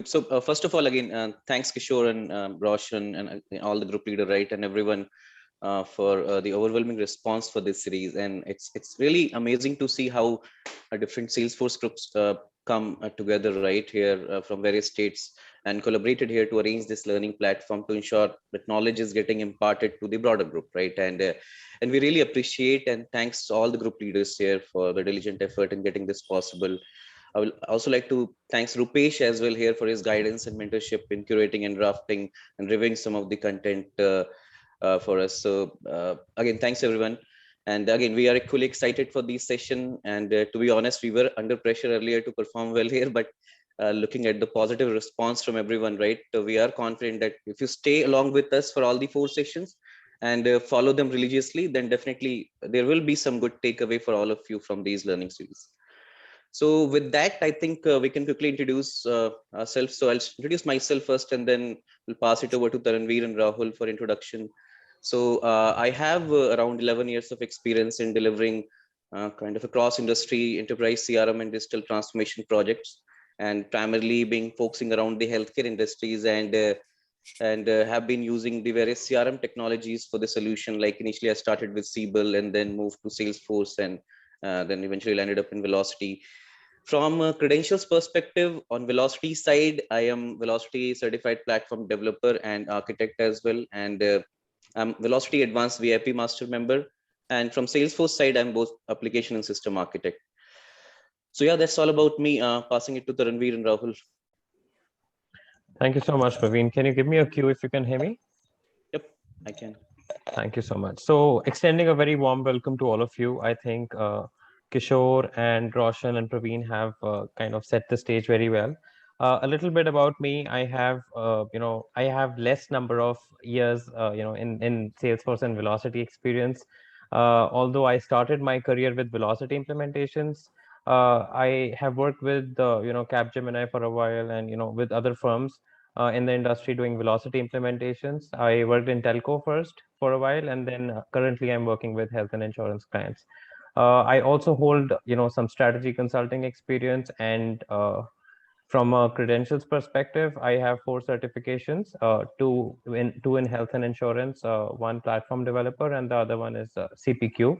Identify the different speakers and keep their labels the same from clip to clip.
Speaker 1: So first of all, again, thanks Kishore and Roshan and all the group leader, right, and everyone for the overwhelming response for this series. And it's really amazing to see how different Salesforce groups come together right here from various states and collaborated here to arrange this learning platform to ensure that knowledge is getting imparted to the broader group, right? And we really appreciate and thanks to all the group leaders here for the diligent effort in getting this possible. I will also like to thanks Rupesh as well here for his guidance and mentorship in curating and drafting and reviewing some of the content for us. So again, thanks everyone. And again, we are equally excited for this session. And to be honest, we were under pressure earlier to perform well here, but looking at the positive response from everyone, right, we are confident that if you stay along with us for all the 4 sessions and follow them religiously, then definitely there will be some good takeaway for all of you from these learning series. So with that, I think we can quickly introduce ourselves. So I'll introduce myself first, and then we'll pass it over to Taranveer and Rahul for introduction. So I have around 11 years of experience in delivering kind of a cross-industry enterprise CRM and digital transformation projects, and primarily being focusing around the healthcare industries and have been using the various CRM technologies for the solution. Like initially I started with Siebel and then moved to Salesforce and then eventually landed up in Vlocity. From a credentials perspective, on Vlocity side, I am Vlocity certified platform developer and architect as well. And I'm Vlocity Advanced VIP master member. And from Salesforce side, I'm both application and system architect. So yeah, that's all about me. Passing it to Taranveer and Rahul.
Speaker 2: Thank you so much, Praveen. Can you give me a cue if you can hear me?
Speaker 1: Yep, I can.
Speaker 2: Thank you so much. So extending a very warm welcome to all of you. I think Kishore and Roshan and Praveen have kind of set the stage very well. A little bit about me. I have, I have less number of years, in Salesforce and Vlocity experience. Although I started my career with Vlocity implementations, I have worked with, Capgemini for a while and, with other firms in the industry doing Vlocity implementations. I worked in telco first for a while, and then currently I'm working with health and insurance clients. I also hold, some strategy consulting experience, and from a credentials perspective, I have 4 certifications, two in health and insurance, one platform developer, and the other one is CPQ.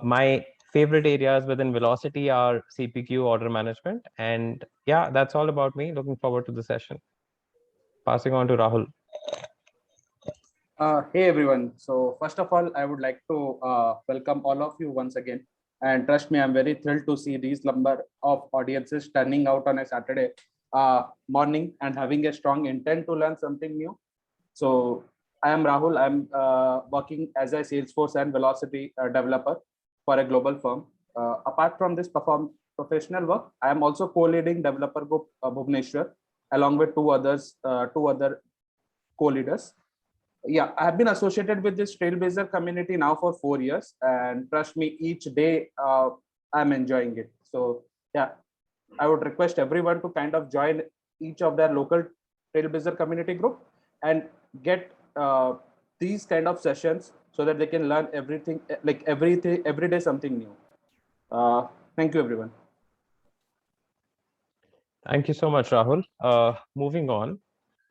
Speaker 2: My favorite areas within Vlocity are CPQ, order management, and yeah, that's all about me. Looking forward to the session. Passing on to Rahul.
Speaker 3: Hey everyone. So first of all, I would like to welcome all of you once again. And trust me, I'm very thrilled to see these number of audiences turning out on a Saturday morning and having a strong intent to learn something new. So I am Rahul. I'm working as a Salesforce and Vlocity developer for a global firm. Apart from this professional work, I am also co-leading developer group Bhubaneswar along with two other co-leaders. Yeah, I have been associated with this Trailblazer community now for 4 years, and trust me, each day I'm enjoying it. So yeah, I would request everyone to kind of join each of their local Trailblazer community group and get these kind of sessions so that they can learn everything, like every day something new. Thank you, everyone.
Speaker 2: Thank you so much, Rahul. Moving on.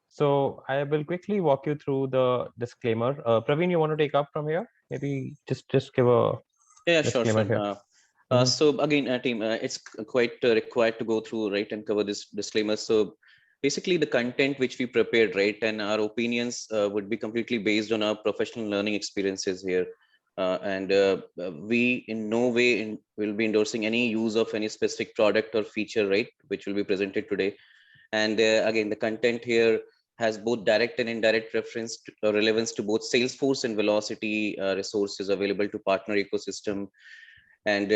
Speaker 2: So I will quickly walk you through the disclaimer. Praveen, you want to take up from here? Maybe just give a disclaimer
Speaker 1: Sure.
Speaker 2: here.
Speaker 1: So again, team, it's quite required to go through, right, and cover this disclaimer. So basically the content which we prepared, right, and our opinions would be completely based on our professional learning experiences here. And we in no way will be endorsing any use of any specific product or feature, right, which will be presented today. And again, the content here has both direct and indirect reference to, relevance to both Salesforce and Vlocity resources available to partner ecosystem. And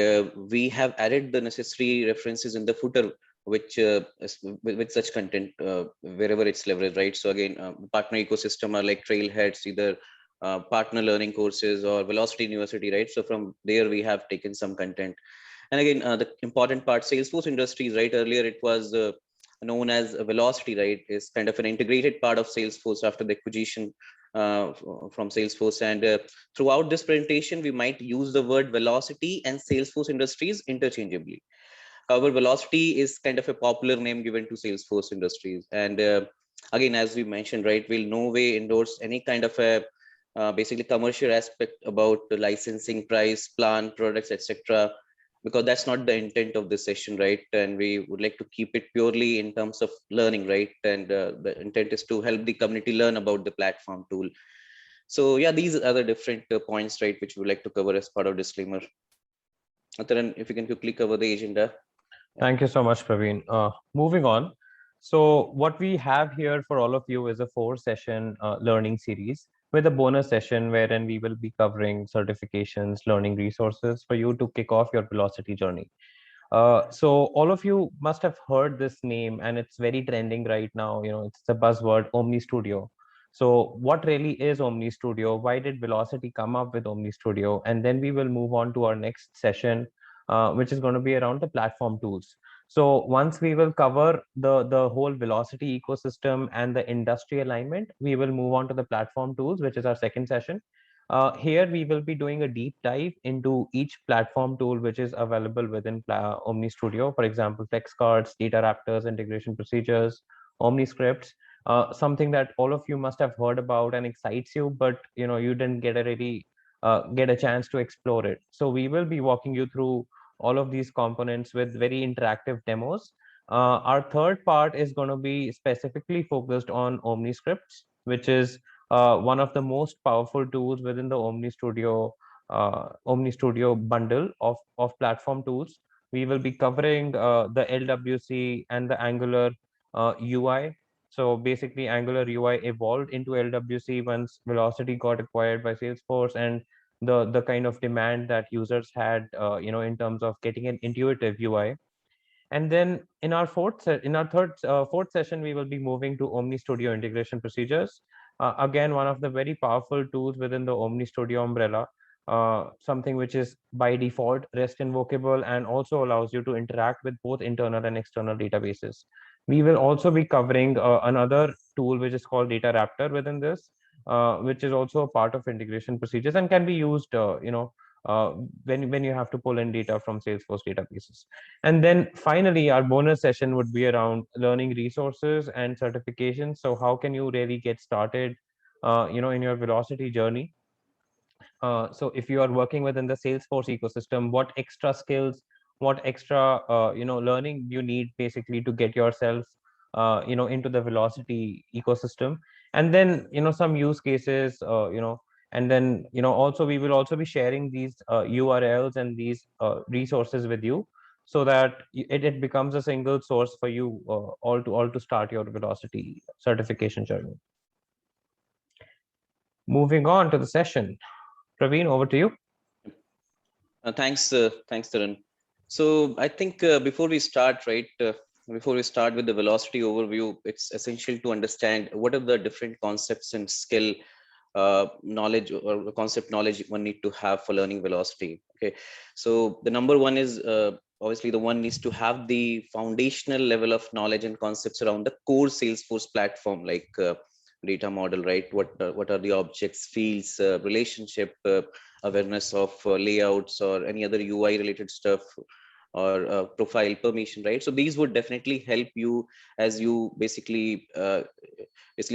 Speaker 1: we have added the necessary references in the footer, which with such content wherever it's leveraged, right? So again, partner ecosystem are like trailheads, either partner learning courses or Vlocity University, right? So from there we have taken some content. And again, the important part, Salesforce Industries, right? Earlier it was known as Vlocity, right? Is kind of an integrated part of Salesforce after the acquisition from Salesforce. And throughout this presentation, we might use the word Vlocity and Salesforce Industries interchangeably. However, Vlocity is kind of a popular name given to Salesforce Industries. And again, as we mentioned, right, we'll no way endorse any kind of a basically commercial aspect about the licensing, price, plan, products, etc., because that's not the intent of this session, right? And we would like to keep it purely in terms of learning, right? And the intent is to help the community learn about the platform tool. So yeah, these are the different points, right, which we would like to cover as part of disclaimer. Ataran, if you can quickly cover the agenda.
Speaker 2: Thank you so much, Praveen. Moving on. So what we have here for all of you is a 4-session learning series with a bonus session wherein we will be covering certifications, learning resources for you to kick off your Vlocity journey. So all of you must have heard this name, and it's very trending right now. You know, it's the buzzword Omni Studio. So what really is Omni Studio? Why did Vlocity come up with Omni Studio? And then we will move on to our next session, which is going to be around the platform tools. So once we will cover the whole Vlocity ecosystem and the industry alignment, we will move on to the platform tools, which is our second session. Here we will be doing a deep dive into each platform tool which is available within Omni Studio. For example, text cards, data raptors, integration procedures, Omni scripts, something that all of you must have heard about and excites you, but you didn't get a chance to explore it. So we will be walking you through all of these components with very interactive demos. Our third part is going to be specifically focused on Omni scripts, which is one of the most powerful tools within the Omni Studio bundle of platform tools. We will be covering the LWC and the Angular UI. So basically, Angular UI evolved into LWC once Vlocity got acquired by Salesforce, and the kind of demand that users had, in terms of getting an intuitive UI. And then in our fourth session, we will be moving to Omni Studio integration procedures. Again, one of the very powerful tools within the Omni Studio umbrella, something which is by default REST invocable and also allows you to interact with both internal and external databases. We will also be covering another tool which is called Data Raptor within this, which is also a part of integration procedures and can be used, uh, when you have to pull in data from Salesforce databases. And then finally, our bonus session would be around learning resources and certifications. So how can you really get started, in your Vlocity journey? So if you are working within the Salesforce ecosystem, what extra skills, what extra, learning you need basically to get yourself, into the Vlocity ecosystem. And then, some use cases, and then, also we will also be sharing these URLs and these resources with you, so that it becomes a single source for you all to start your Vlocity certification journey. Moving on to the session. Praveen, over to you.
Speaker 1: Thanks, Tarun. So I think before we start, right, before we start with the Vlocity overview, it's essential to understand what are the different concepts and skill knowledge or concept knowledge one need to have for learning Vlocity. Okay, so the number one is obviously the one needs to have the foundational level of knowledge and concepts around the core Salesforce platform, like data model, right? What are the objects, fields, relationship, awareness of layouts or any other UI related stuff, or profile permission, right? So these would definitely help you as you basically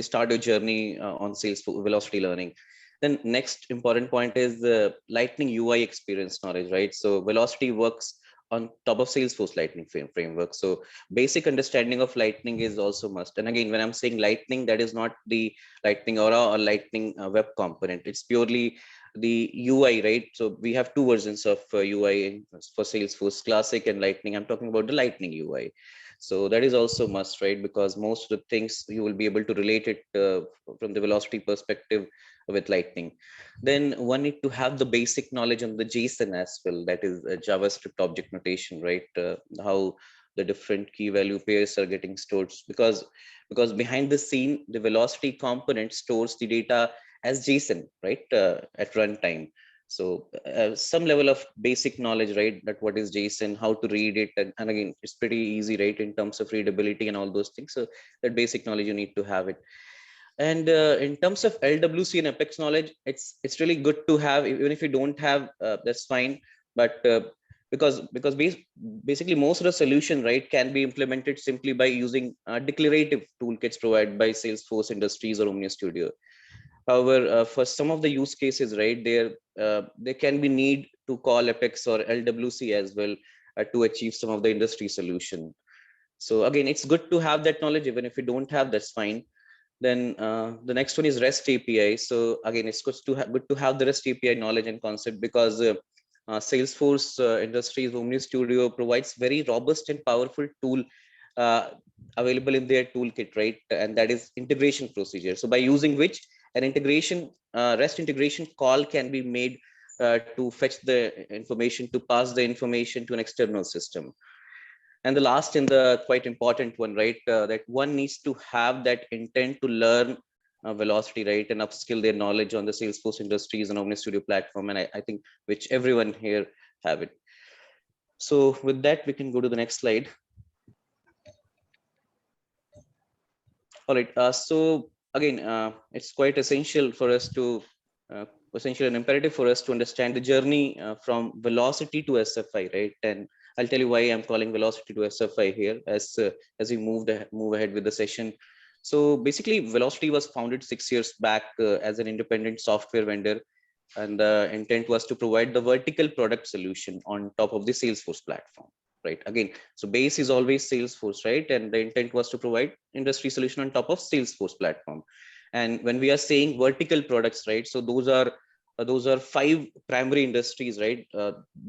Speaker 1: start your journey on Salesforce Vlocity learning. Then next important point is the Lightning UI experience knowledge, right? So Vlocity works on top of Salesforce Lightning framework. So basic understanding of Lightning is also must. And again, when I'm saying Lightning, that is not the Lightning Aura or Lightning web component. It's purely the UI, right? So we have two versions of UI for Salesforce, Classic and Lightning. I'm talking about the Lightning UI. So that is also must, right? Because most of the things you will be able to relate it from the Vlocity perspective with Lightning. Then one need to have the basic knowledge on the JSON as well. That is JavaScript object notation, right? How the different key value pairs are getting stored, because behind the scene, the Vlocity component stores the data as JSON, right? At runtime. So some level of basic knowledge, right? That what is JSON, how to read it. And again, it's pretty easy, right? In terms of readability and all those things. So that basic knowledge, you need to have it. And in terms of LWC and Apex knowledge, it's really good to have. Even if you don't have, that's fine. But because basically most of the solution, right, can be implemented simply by using declarative toolkits provided by Salesforce Industries or Omni Studio. However, for some of the use cases, right, there can be need to call Apex or LWC as well to achieve some of the industry solution. So again, it's good to have that knowledge. Even if you don't have, that's fine. Then the next one is REST API. So again, it's good to have the REST API knowledge and concept, because Salesforce Industries Omni Studio provides very robust and powerful tool uh, available in their toolkit, right? And that is integration procedure. So by using which an integration REST integration call can be made to fetch the information, to pass the information to an external system. And the last and the quite important one, right, that one needs to have that intent to learn Vlocity, right, and upskill their knowledge on the Salesforce Industries and Omni Studio platform. And I think which everyone here have it. So with that, we can go to the next slide. All right. So again, it's quite essential for us to essential and imperative for us to understand the journey from Vlocity to Sf5, right? And I'll tell you why I'm calling Vlocity to Sf5 here as we move ahead with the session. So basically, Vlocity was founded 6 years back as an independent software vendor, and the intent was to provide the vertical product solution on top of the Salesforce platform, right? Again, so base is always Salesforce, right? And the intent was to provide industry solution on top of Salesforce platform. And when we are saying vertical products, right, so those are 5 primary industries, right?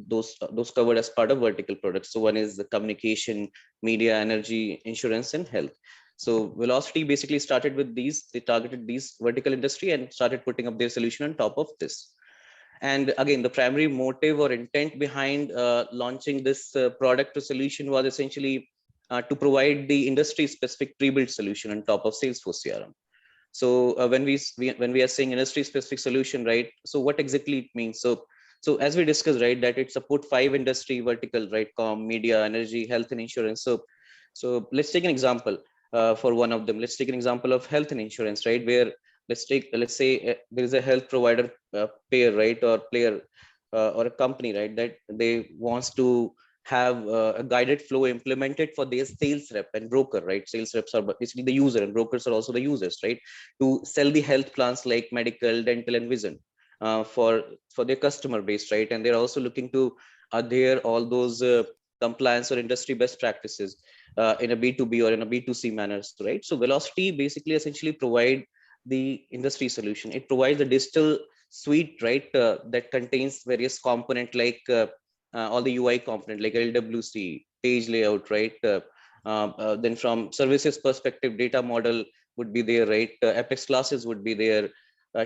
Speaker 1: Those covered as part of vertical products. So one is the communication, media, energy, insurance, and health. So Vlocity basically started with these. They targeted these vertical industry and started putting up their solution on top of this. And again, the primary motive or intent behind launching this product to solution was essentially to provide the industry specific pre-built solution on top of Salesforce CRM. So when we are saying industry specific solution, right, so what exactly it means? So as we discussed, right, that it support 5 industry verticals, right? Media, energy, health, and insurance. So let's take an example for one of them. Let's take an example of health and insurance, right, where let's say there is a health provider pair, right, or player or a company, right, that they wants to have a guided flow implemented for their sales rep and broker, right? Sales reps are basically the user and brokers are also the users, right, to sell the health plans like medical, dental, and vision for their customer base, right? And they're also looking to adhere all those compliance or industry best practices in a B2B or in a B2C manner, right? So Vlocity basically essentially provide the industry solution. It provides a digital suite, right, that contains various component like all the UI component like LWC, page layout, right? Then from services perspective, data model would be there, right? Apex classes would be there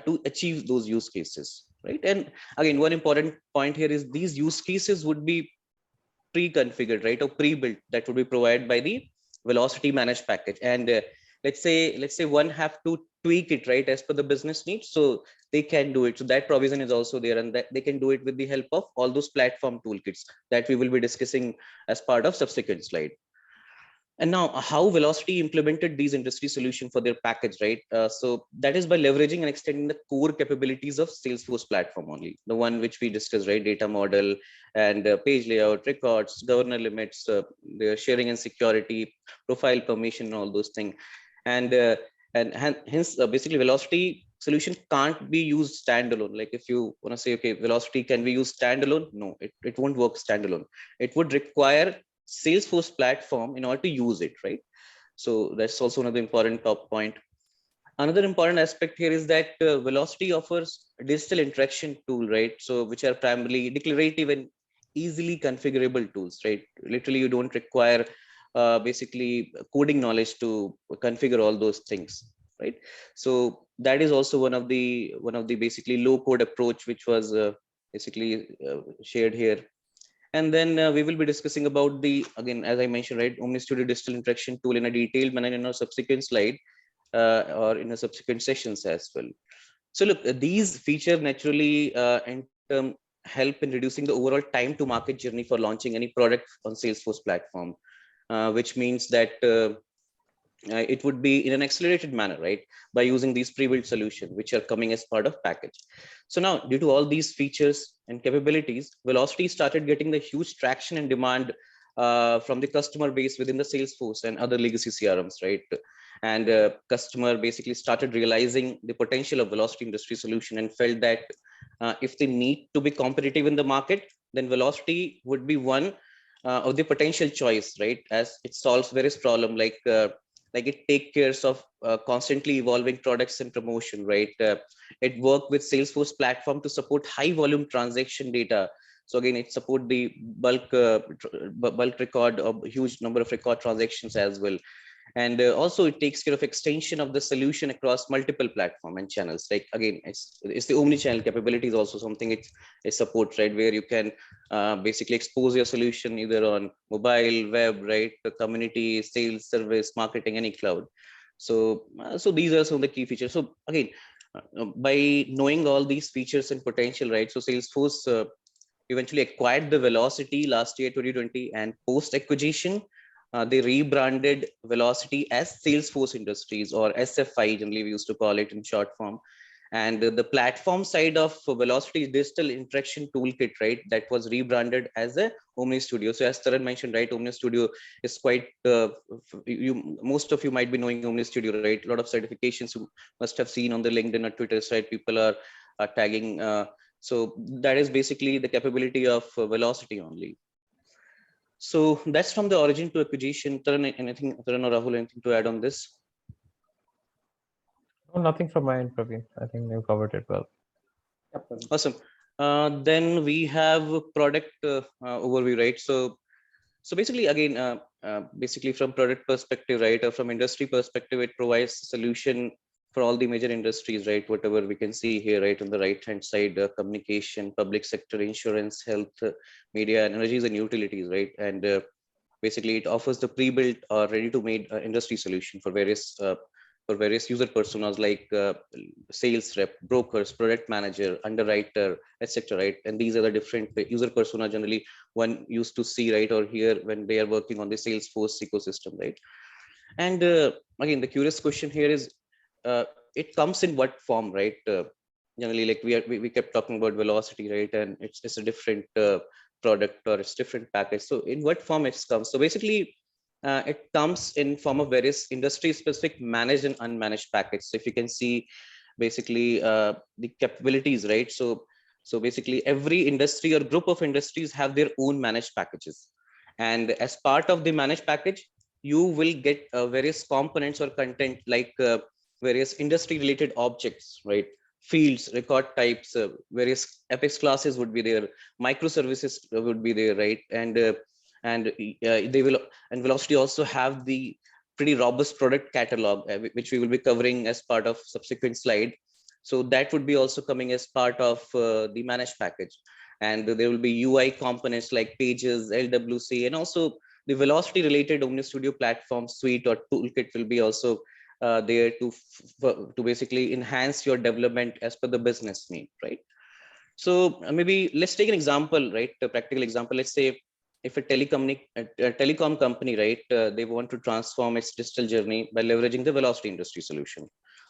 Speaker 1: to achieve those use cases, right? And again, one important point here is these use cases would be pre-configured, right, or pre-built, that would be provided by the Vlocity managed package. And let's say one have to tweak it, right, as per the business needs, so they can do it. So that provision is also there, and that they can do it with the help of all those platform toolkits that we will be discussing as part of subsequent slide. And now how Vlocity implemented these industry solution for their package, right? So that is by leveraging and extending the core capabilities of Salesforce platform only, the one which we discussed, right? Data model and page layout, records, governor limits, their sharing and security, profile permission, and all those things. And hence basically Vlocity solution can't be used standalone. Like if you want to say, okay, Vlocity can be used standalone? No, it won't work standalone. It would require Salesforce platform in order to use it, right? So that's also another important top point. Another important aspect here is that Vlocity offers a digital interaction tool, right? So which are primarily declarative and easily configurable tools, right? Literally, you don't require basically coding knowledge to configure all those things, right? So that is also one of the basically low code approach which was basically shared here. And then we will be discussing about the, again, as I mentioned, right, Omni Studio digital interaction tool in a detailed manner in our subsequent slide or in a subsequent sessions as well. So look, these features naturally in term help in reducing the overall time to market journey for launching any product on Salesforce platform, which means that it would be in an accelerated manner, right? By using these pre-built solutions, which are coming as part of package. So now, due to all these features and capabilities, Vlocity started getting the huge traction and demand from the customer base within the Salesforce and other legacy CRMs, right? And customer basically started realizing the potential of Vlocity industry solution and felt that if they need to be competitive in the market, then Vlocity would be one of the potential choice, right? As it solves various problem like it take cares of constantly evolving products and promotion, right? It work with Salesforce platform to support high volume transaction data. So again, it support the bulk record of huge number of record transactions as well. And also it takes care of extension of the solution across multiple platform and channels. Like again, it's the omni-channel capability is also something it supports, right? Where you can basically expose your solution either on mobile, web, right? The community, sales, service, marketing, any cloud. So so these are some of the key features. So again, by knowing all these features and potential, right? So Salesforce eventually acquired the Vlocity last year 2020, and post acquisition they rebranded Vlocity as Salesforce Industries, or Sf5 generally we used to call it in short form. And the platform side of Vlocity is digital interaction toolkit, right? That was rebranded as a Omni Studio. So as Taran mentioned, right, Omni Studio is quite most of you might be knowing Omni Studio, right? A lot of certifications you must have seen on the LinkedIn or Twitter side. People are tagging. So that is basically the capability of Vlocity only. So that's from the origin to acquisition. Taran, anything, Taran or Rahul, anything to add on this?
Speaker 2: No, nothing from my end, Praveen. I think you covered it well.
Speaker 1: Awesome. Then we have product overview, right? So basically, again, basically from product perspective, right, or from industry perspective, it provides a solution for all the major industries, right? Whatever we can see here, right, on the right-hand side, communication, public sector, insurance, health, media, and energies and utilities, right? And basically, it offers the pre-built or ready-to-made industry solution for various user personas like sales rep, brokers, product manager, underwriter, etc. Right, and these are the different user persona generally one used to see, right, or hear when they are working on the Salesforce ecosystem, right? And again, the curious question here is, it comes in what form, right? Generally, like we kept talking about Vlocity, right, and it's a different product or it's different package. So in what form it comes? So basically, it comes in form of various industry specific managed and unmanaged packets. So if you can see basically the capabilities, right? So basically every industry or group of industries have their own managed packages. And as part of the managed package, you will get various components or content like various industry related objects, right? Fields, record types, various Apex classes would be there, microservices would be there, right? And they will, and Vlocity also have the pretty robust product catalog, which we will be covering as part of subsequent slide. So that would be also coming as part of the managed package. And there will be UI components like pages, LWC, and also the Vlocity related Omni Studio platform suite or toolkit will be also there to basically enhance your development as per the business need, right? So maybe let's take an example, right? A practical example. Let's say if a telecom company, right, they want to transform its digital journey by leveraging the Vlocity industry solution.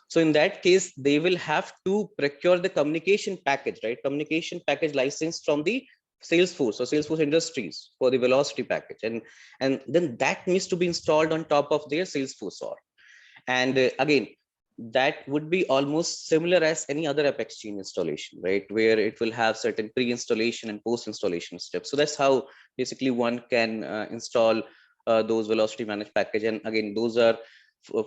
Speaker 1: So in that case, they will have to procure the communication package, right? Communication package license from the Salesforce or Salesforce Industries for the Vlocity package. And then that needs to be installed on top of their Salesforce org. And again, that would be almost similar as any other Apex Chain installation, right? Where it will have certain pre-installation and post-installation steps. So that's how basically one can install those Vlocity managed package. And again, those are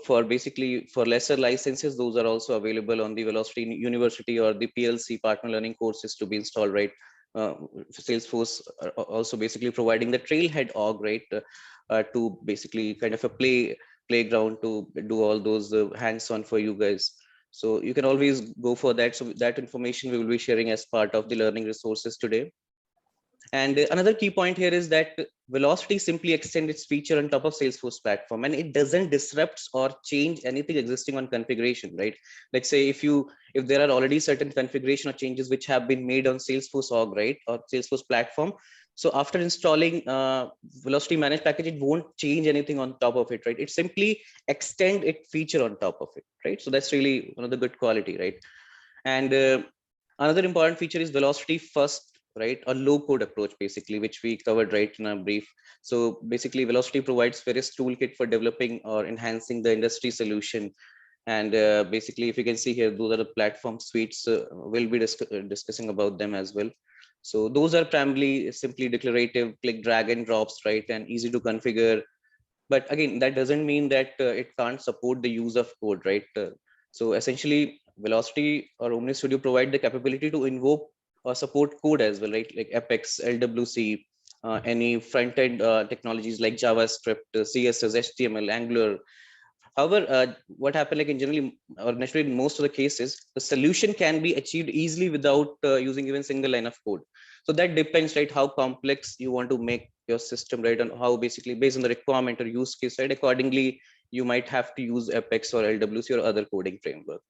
Speaker 1: for basically for lesser licenses, those are also available on the Vlocity University or the PLC partner learning courses to be installed, right? Salesforce also basically providing the trailhead org, right? To basically kind of a playground to do all those hands-on for you guys. So you can always go for that. So that information we will be sharing as part of the learning resources today. And another key point here is that Vlocity simply extends its feature on top of Salesforce platform, and it doesn't disrupt or change anything existing on configuration, right? Let's say if there are already certain configuration or changes which have been made on Salesforce org, right, or Salesforce platform, So after installing Vlocity managed package, it won't change anything on top of it, right? It simply extend its feature on top of it, right? So that's really one of the good quality, right? And another important feature is Vlocity first, right? A low code approach, basically, which we covered right in our brief. So basically, Vlocity provides various toolkit for developing or enhancing the industry solution. And basically, if you can see here, those are the platform suites. We'll be discussing about them as well. So those are primarily simply declarative, click, drag and drops, right? And easy to configure. But again, that doesn't mean that it can't support the use of code, right? So essentially, Vlocity or Omni Studio provide the capability to invoke or support code as well, right? Like Apex, LWC, any front-end technologies like JavaScript, CSS, HTML, Angular. However, what happened, like in generally or naturally in most of the cases, the solution can be achieved easily without using even single line of code. So that depends, right, how complex you want to make your system, right, and how basically based on the requirement or use case, right, accordingly you might have to use Apex or LWC or other coding framework.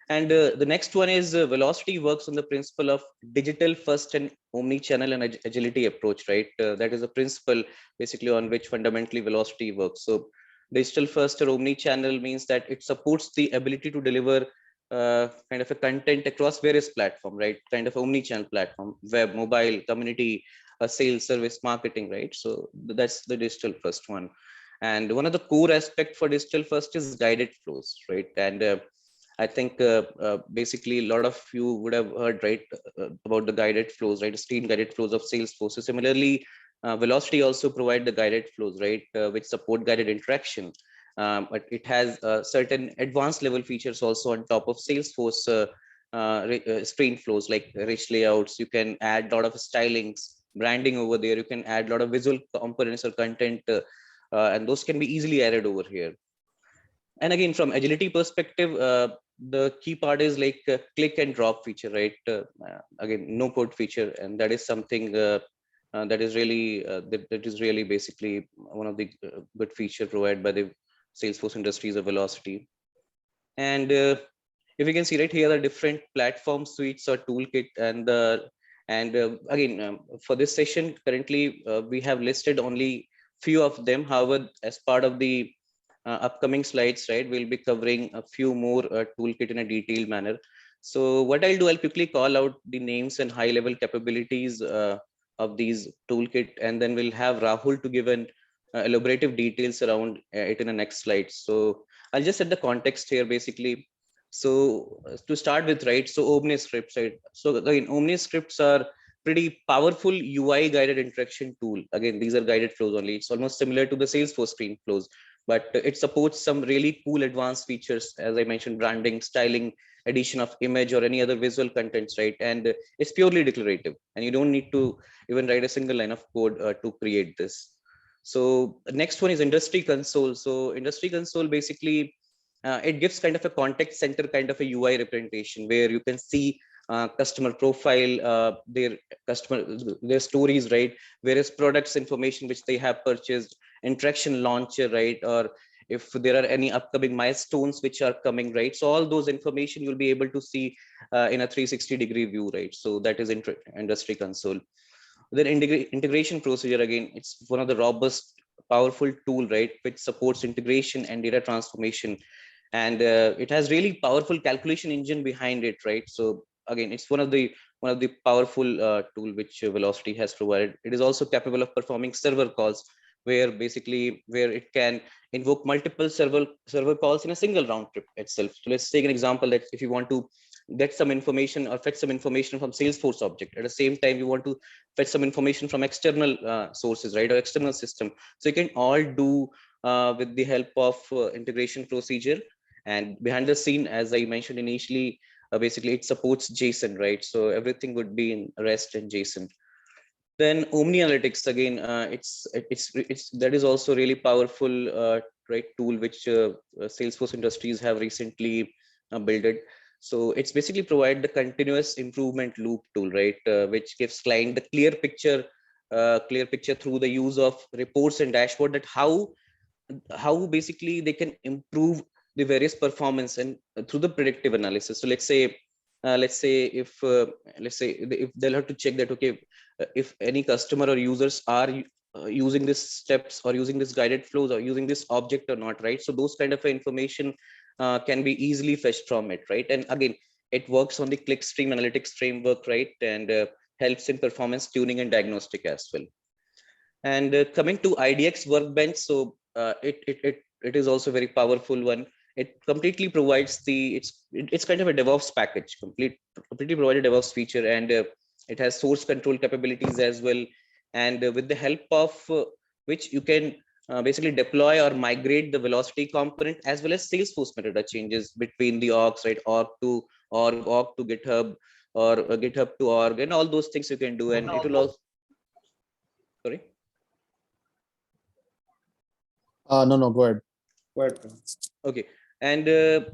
Speaker 1: And the next one is Vlocity works on the principle of digital first and omni-channel and agility approach, right? That is a principle basically on which fundamentally Vlocity works. So digital first or omni-channel means that it supports the ability to deliver kind of a content across various platforms, right? Kind of omni-channel platform, web, mobile, community, sales, service, marketing, right? So that's the digital first one. And one of the core aspect for digital first is guided flows, right? And I think basically a lot of you would have heard, right, about the guided flows, right? Stream guided flows of Salesforce. So similarly, Vlocity also provide the guided flows, right, which support guided interaction. But it has certain advanced level features also on top of Salesforce screen flows, like rich layouts. You can add a lot of stylings, branding over there. You can add a lot of visual components or content, and those can be easily added over here. And again, from agility perspective, the key part is like click and drop feature, right? Again, no code feature, and that is something that is really basically one of the good feature provided by the Salesforce Industries of Vlocity. And if you can see right here, the different platform suites or toolkit, and again, for this session, currently we have listed only few of them. However, as part of the upcoming slides, right, we'll be covering a few more toolkit in a detailed manner. So what I'll do, I'll quickly call out the names and high level capabilities of these toolkit, and then we'll have Rahul to give an elaborative details around it in the next slide. So I'll just set the context here basically. So to start with, right, so Omni scripts, right? So again, Omni scripts are pretty powerful UI guided interaction tool. Again, these are guided flows only. It's almost similar to the Salesforce screen flows, but it supports some really cool advanced features, as I mentioned, branding, styling, addition of image or any other visual contents, right? And it's purely declarative, and you don't need to even write a single line of code to create this. So next one is industry console. So industry console basically it gives kind of a contact center kind of a UI representation where you can see customer profile, their stories, right? Various products information which they have purchased, interaction launcher, right? Or if there are any upcoming milestones which are coming, right? So all those information you'll be able to see in a 360-degree view, right? So that is industry console. Then integration procedure, again, it's one of the robust, powerful tool, right, which supports integration and data transformation. And it has really powerful calculation engine behind it, right? So again, it's one of the powerful tool which Vlocity has provided. It is also capable of performing server calls, where it can invoke multiple server calls in a single round trip itself. So let's take an example that if you want to get some information or fetch some information from Salesforce object, at the same time you want to fetch some information from external sources, right, or external system. So you can all do with the help of integration procedure. And behind the scene, as I mentioned initially, basically it supports JSON, right? So everything would be in REST and JSON. Then Omni Analytics, again, it's that is also really powerful, right, tool which Salesforce Industries have recently built it. So it's basically provide the continuous improvement loop tool, right, which gives client the clear picture through the use of reports and dashboard, that how basically they can improve the various performance and through the predictive analysis. So let's say if they'll have to check that, okay, if any customer or users are using these steps or using this guided flows or using this object or not, right? So those kind of information can be easily fetched from it, right? And again, it works on the clickstream analytics framework, right? And helps in performance tuning and diagnostic as well. And coming to IDX Workbench, so it is also a very powerful one. It completely provides it's kind of a DevOps package, completely provided DevOps feature, and it has source control capabilities as well. And with the help of which you can basically deploy or migrate the Vlocity component as well as Salesforce metadata changes between the orgs, right? Org to org, org to GitHub, or GitHub to org, and all those things you can do. And it will also, sorry.
Speaker 3: No, go ahead. Go ahead.
Speaker 1: Okay. And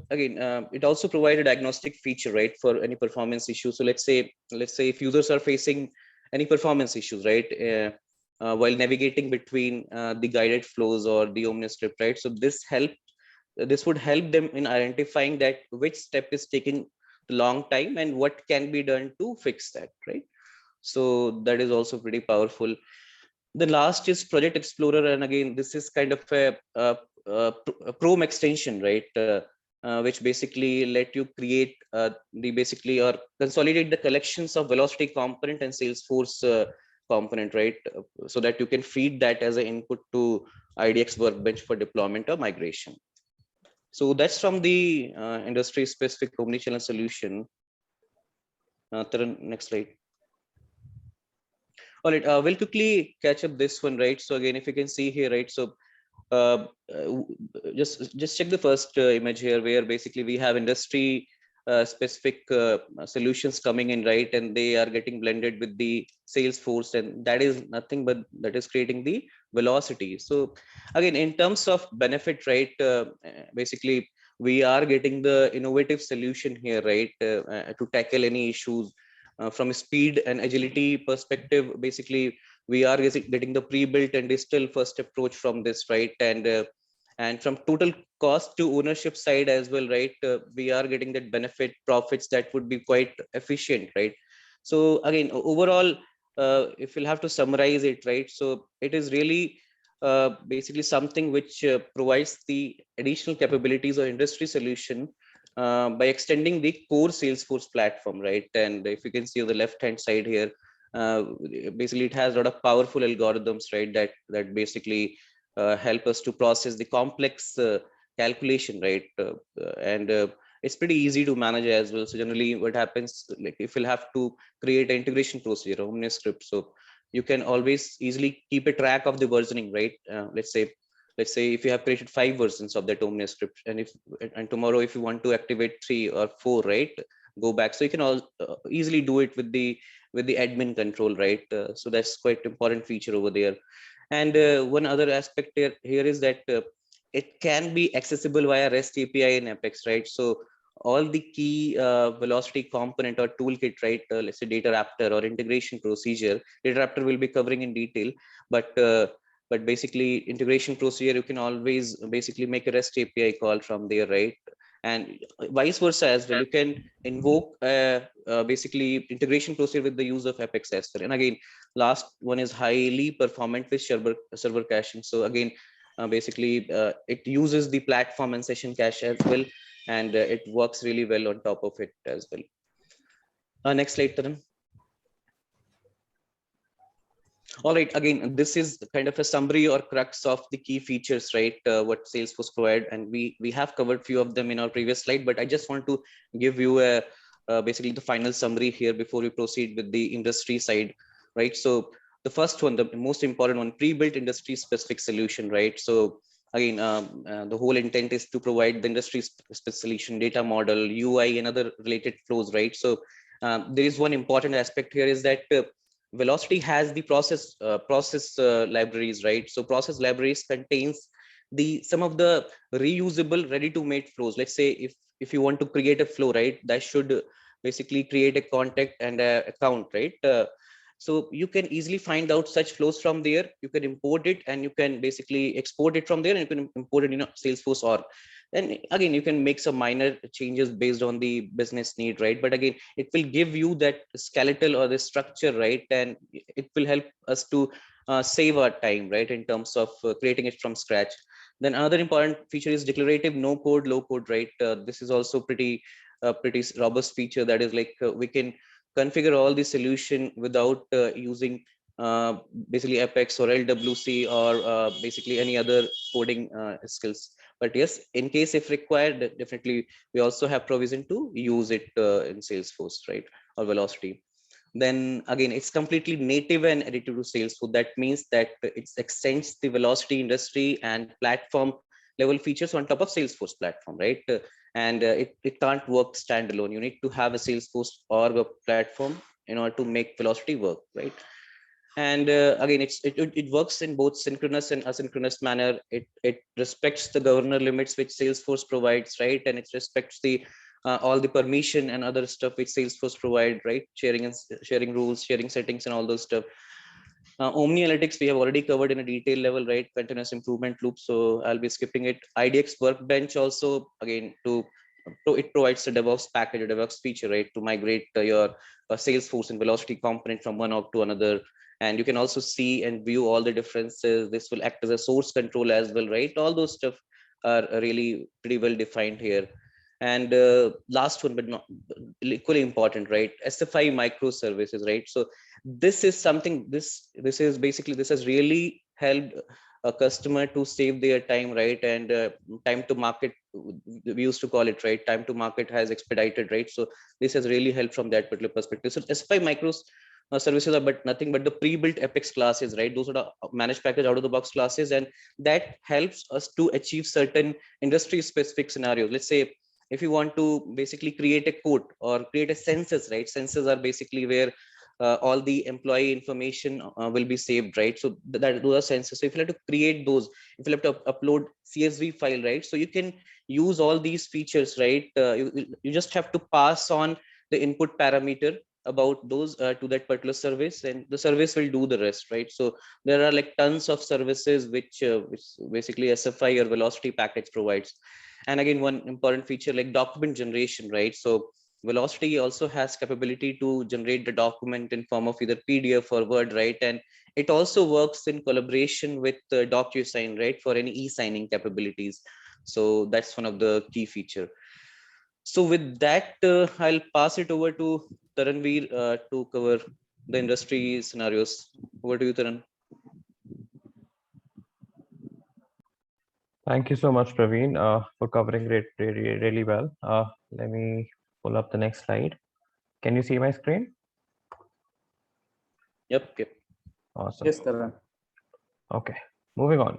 Speaker 1: again, it also provides a diagnostic feature, right, for any performance issues. So let's say if users are facing any performance issues, right, while navigating between the guided flows or the Omni script, right? So this would help them in identifying that which step is taking a long time and what can be done to fix that, right? So that is also pretty powerful. The last is Project Explorer, and again, this is kind of a Chrome extension, right? Which basically let you create the basically or consolidate the collections of Vlocity component and Salesforce component, right? So that you can feed that as an input to IDX Workbench for deployment or migration. So that's from the industry-specific omnichannel solution. Taran, next slide. All right, we'll quickly catch up this one, right? So again, if you can see here, right? So just check the first image here, where basically we have industry specific solutions coming in, right? And they are getting blended with the Salesforce, and that is nothing but that is creating the Vlocity. So again, in terms of benefit, right? Basically, we are getting the innovative solution here, right? To tackle any issues. From a speed and agility perspective, basically we are getting the pre-built and digital first approach from this, right? And from total cost to ownership side as well, right? We are getting that benefit profits that would be quite efficient, right? So again, overall, if we'll have to summarize it, right? So it is really basically something which provides the additional capabilities or industry solution by extending the core Salesforce platform, right? And if you can see on the left hand side here, basically it has a lot of powerful algorithms, right? That basically help us to process the complex calculation, right? And it's pretty easy to manage as well. So generally, what happens, like if you'll have to create an integration procedure, Omni script, so you can always easily keep a track of the versioning, right? Let's say if you have created 5 versions of that Omni script, and tomorrow if you want to activate 3 or 4, right, go back. So you can all easily do it with the admin control, right? So that's quite important feature over there. And one other aspect here is that it can be accessible via REST API in Apex, right? So all the key Vlocity component or toolkit, right? Let's say data raptor or integration procedure. Data raptor will be covering in detail, but basically integration procedure, you can always basically make a REST API call from there, right? And vice versa as well. You can invoke basically integration procedure with the use of Apex as well. And again, last one is highly performant with server caching. So again, basically it uses the platform and session cache as well, and it works really well on top of it as well. Next slide, Taran. All right, again, this is kind of a summary or crux of the key features, right? What Salesforce provide, and we have covered few of them in our previous slide, but I just want to give you a basically the final summary here before we proceed with the industry side, right? So the first one, the most important one, pre-built industry specific solution, right? So again, the whole intent is to provide the industry specific solution, data model, UI, and other related flows, right? So there is one important aspect here is that Vlocity has the process libraries, right? So process libraries contains some of the reusable ready-to-made flows. Let's say if you want to create a flow, right, that should basically create a contact and a account, right? So you can easily find out such flows from there. You can import it and you can basically export it from there, and you can import it in Salesforce org. And again, you can make some minor changes based on the business need, right? But again, it will give you that skeletal or the structure, right? And it will help us to save our time, right, in terms of creating it from scratch. Then another important feature is declarative no code, low code, right? This is also pretty robust feature, that is like we can configure all the solution without using uh, basically Apex or LWC or basically any other coding skills. But yes, in case if required, definitely we also have provision to use it in Salesforce, right, or Vlocity. Then again, it's completely native and additive to Salesforce. That means that it extends the Vlocity industry and platform level features on top of Salesforce platform, right? And it can't work standalone. You need to have a Salesforce or a platform in order to make Vlocity work, right? And again, it works in both synchronous and asynchronous manner. It respects the governor limits which Salesforce provides, right? And it respects the all the permission and other stuff which Salesforce provide, right? Sharing rules, sharing settings, and all those stuff. Omni Analytics we have already covered in a detailed level, right? Continuous improvement loop, so I'll be skipping it. Idx Workbench also, again, it provides a DevOps package, a DevOps feature, right, to migrate your Salesforce and Vlocity component from one org to another. And you can also see and view all the differences. This will act as a source control as well, right? All those stuff are really pretty well defined here. And last one, but not equally important, right? Sf5 Micro Services, right? So this is something, this is basically, this has really helped a customer to save their time, right? And time to market, we used to call it, right, time to market has expedited, right? So this has really helped from that particular perspective. So S5 Micros services are but nothing but the pre-built Apex classes, right? Those are the managed package out of the box classes, and that helps us to achieve certain industry specific scenarios. Let's say if you want to basically create a code or create a census, right? Census are basically where all the employee information will be saved, right? So that those are census. So if you have to create those, if you have to upload CSV file, right? So you can use all these features, right? You just have to pass on the input parameter about those to that particular service, and the service will do the rest, right? So there are like tons of services which basically SFI or Vlocity package provides. And again, one important feature like document generation, right? So Vlocity also has capability to generate the document in form of either PDF or Word, right? And it also works in collaboration with DocuSign, right, for any e-signing capabilities. So that's one of the key feature. So with that, I'll pass it over to Taranveer to cover the industry scenarios. Over to you, Taran.
Speaker 2: Thank you so much, Praveen, for covering it really well. Let me pull up the next slide. Can you see my screen?
Speaker 1: Yep.
Speaker 2: Awesome.
Speaker 3: Yes, Karan.
Speaker 2: Okay, moving on.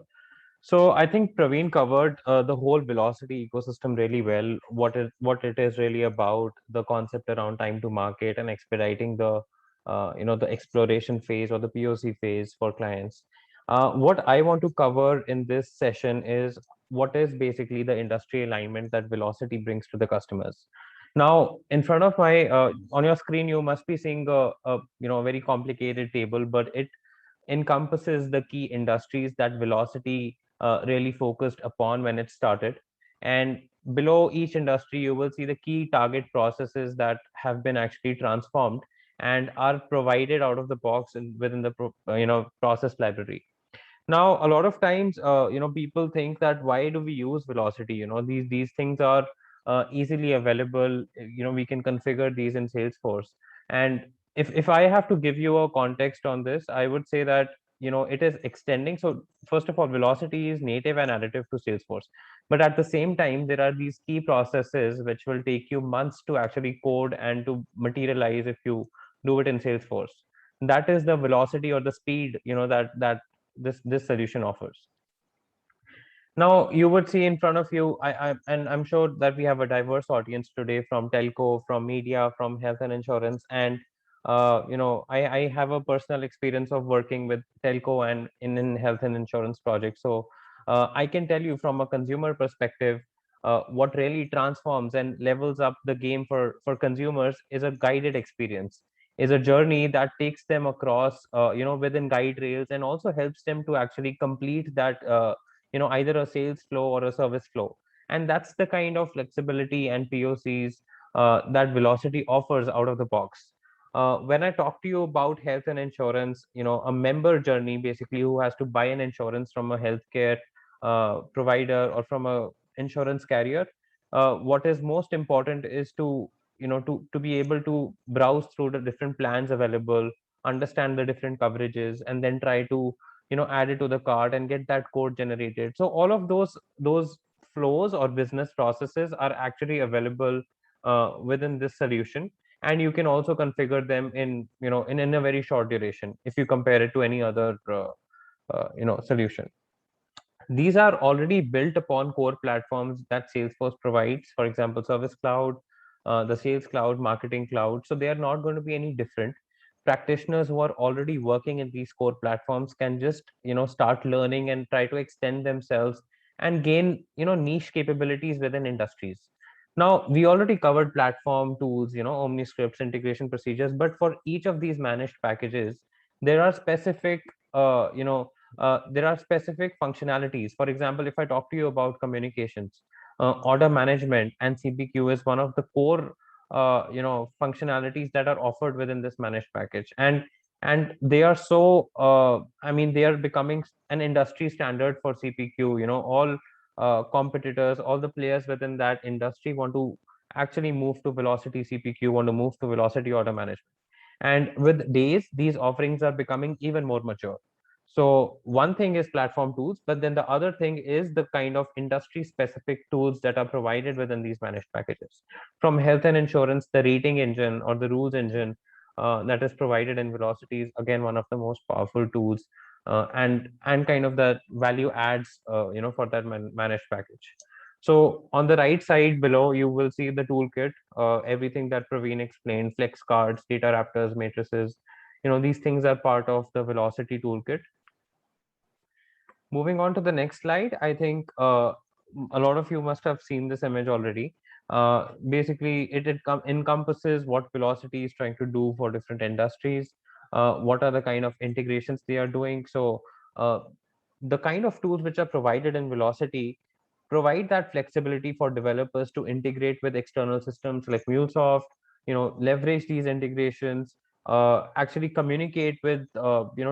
Speaker 2: So I think Praveen covered the whole Vlocity ecosystem really well. What it is really about, the concept around time to market and expediting the the exploration phase or the POC phase for clients. What I want to cover in this session is what is basically the industry alignment that Vlocity brings to the customers. Now, in front of my on your screen, you must be seeing a very complicated table, but it encompasses the key industries that Vlocity really focused upon when it started. And below each industry, you will see the key target processes that have been actually transformed and are provided out of the box and within the process library. Now, a lot of times, people think that why do we use Vlocity? These things are easily available. We can configure these in Salesforce. And if I have to give you a context on this, I would say that it is extending. So first of all, Vlocity is native and additive to Salesforce, but at the same time, there are these key processes which will take you months to actually code and to materialize if you do it in Salesforce. That is the velocity or the speed that this solution offers. Now you would see in front of you, and I'm sure that we have a diverse audience today from telco, from media, from health and insurance, and I have a personal experience of working with telco and in health and insurance projects. So I can tell you from a consumer perspective, what really transforms and levels up the game for consumers is a guided experience, is a journey that takes them across within guide rails and also helps them to actually complete that either a sales flow or a service flow. And that's the kind of flexibility and POCs that Vlocity offers out of the box. When I talk to you about health and insurance, a member journey basically who has to buy an insurance from a healthcare provider or from a insurance carrier, what is most important is to be able to browse through the different plans available, understand the different coverages, and then try to add it to the cart and get that code generated. So all of those flows or business processes are actually available within this solution, and you can also configure them in a very short duration if you compare it to any other solution. These are already built upon core platforms that Salesforce provides, for example, Service Cloud, the Sales Cloud, Marketing Cloud. So they are not going to be any different. Practitioners who are already working in these core platforms can just start learning and try to extend themselves and gain niche capabilities within industries. Now we already covered platform tools, Omni scripts, integration procedures, but for each of these managed packages, there are specific functionalities. For example, if I talk to you about communications, order management and CPQ is one of the core functionalities that are offered within this managed package, and they are so they are becoming an industry standard for CPQ. All competitors, all the players within that industry want to actually move to Vlocity CPQ, want to move to Vlocity order management. And with days, these offerings are becoming even more mature. So one thing is platform tools, but then the other thing is the kind of industry specific tools that are provided within these managed packages. From health and insurance, the rating engine or the rules engine that is provided in Vlocity is again one of the most powerful tools, and kind of the value adds for that managed package. So on the right side below, you will see the toolkit, everything that Praveen explained: flex cards, data raptors, matrices. These things are part of the Vlocity toolkit. Moving on to the next slide, I think a lot of you must have seen this image already. Basically, it encompasses what Vlocity is trying to do for different industries, what are the kind of integrations they are doing. So the kind of tools which are provided in Vlocity provide that flexibility for developers to integrate with external systems like MuleSoft, leverage these integrations, actually communicate with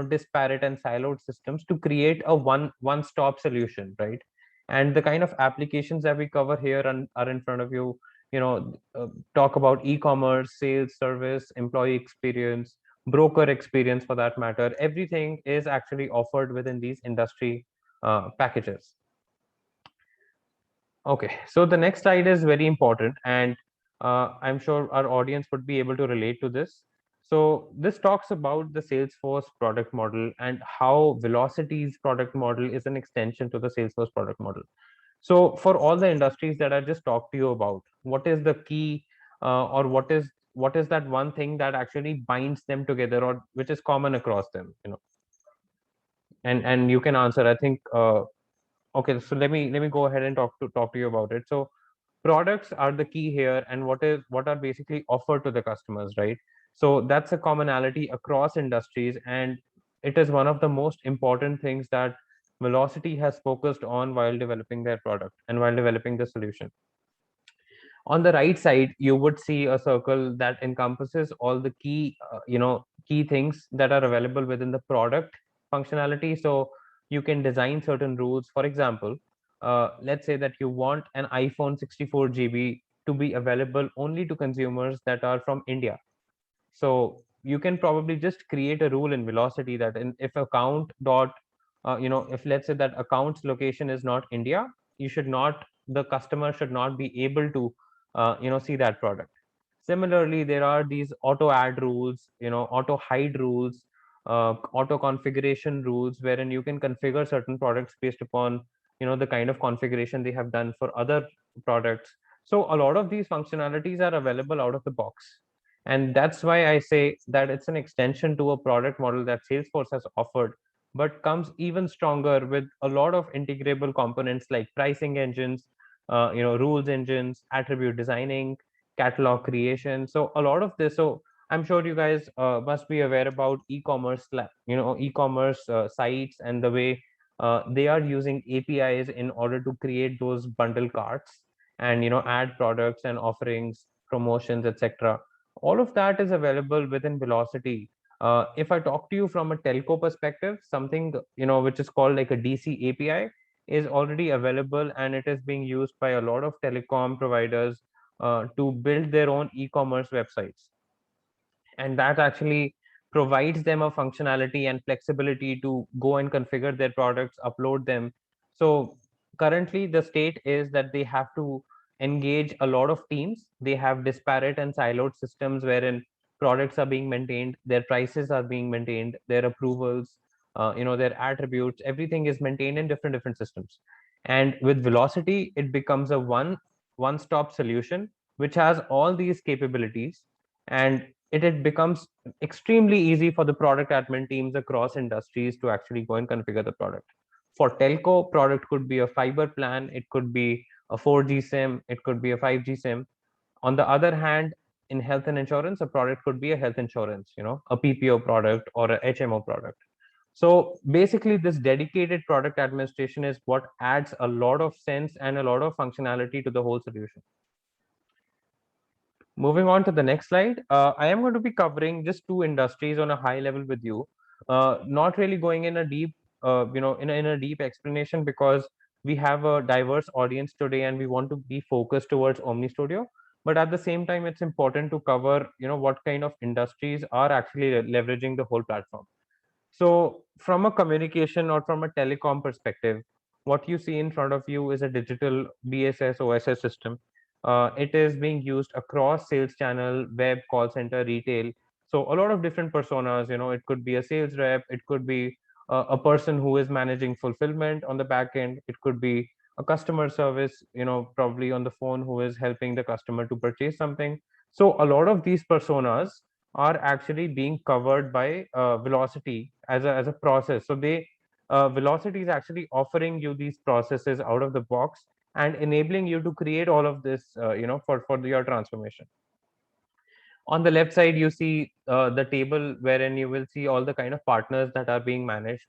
Speaker 2: disparate and siloed systems to create a one-stop solution, right? And the kind of applications that we cover here are in front of you. Talk about e-commerce, sales, service, employee experience, broker experience, for that matter. Everything is actually offered within these industry packages. Okay, so the next slide is very important, and I'm sure our audience would be able to relate to this. So this talks about the Salesforce product model and how Vlocity's product model is an extension to the Salesforce product model. So for all the industries that I just talked to you about, what is the key, or what is that one thing that actually binds them together, or which is common across them? And you can answer. I think. Okay, so let me go ahead and talk to you about it. So products are the key here, and what are basically offered to the customers, right? So that's a commonality across industries, and it is one of the most important things that Vlocity has focused on while developing their product and while developing the solution. On the right side, you would see a circle that encompasses all the key things that are available within the product functionality. So you can design certain rules. For example, let's say that you want an iPhone 64 GB to be available only to consumers that are from India. So you can probably just create a rule in Vlocity that if account dot if let's say that account's location is not India, the customer should not be able to see that product. Similarly, there are these auto add rules, auto hide rules, auto configuration rules, wherein you can configure certain products based upon the kind of configuration they have done for other products. So a lot of these functionalities are available out of the box, and that's why I say that it's an extension to a product model that Salesforce has offered, but comes even stronger with a lot of integrable components like pricing engines, rules engines, attribute designing, catalog creation. So a lot of this. So I'm sure you guys must be aware about e-commerce, e-commerce sites and the way they are using APIs in order to create those bundle carts and add products and offerings, promotions, etc. All of that is available within Vlocity. If I talk to you from a telco perspective, something which is called like a DC API is already available, and it is being used by a lot of telecom providers to build their own e-commerce websites, and that actually provides them a functionality and flexibility to go and configure their products, upload them. So currently the state is that they have to engage a lot of teams. They have disparate and siloed systems wherein products are being maintained, their prices are being maintained, their approvals, their attributes, everything is maintained in different systems. And with Vlocity, it becomes a one-stop solution which has all these capabilities, and it becomes extremely easy for the product admin teams across industries to actually go and configure the product. For telco, product could be a fiber plan, it could be a 4G SIM, it could be a 5G SIM. On the other hand, in health and insurance, a product could be a health insurance, a PPO product or a HMO product. So basically, this dedicated product administration is what adds a lot of sense and a lot of functionality to the whole solution. Moving on to the next slide, I am going to be covering just two industries on a high level with you, not really going in a deep, in a deep explanation, because we have a diverse audience today and we want to be focused towards Omni Studio. But at the same time, it's important to cover, what kind of industries are actually leveraging the whole platform. So from a communication or from a telecom perspective, what you see in front of you is a digital BSS OSS system. It is being used across sales channel, web, call center, retail. So a lot of different personas, it could be a sales rep, it could be a person who is managing fulfillment on the back end, it could be a customer service, probably on the phone, who is helping the customer to purchase something. So a lot of these personas are actually being covered by Vlocity as a process. So Vlocity is actually offering you these processes out of the box and enabling you to create all of this, for your transformation. On the left side, you see the table wherein you will see all the kind of partners that are being managed,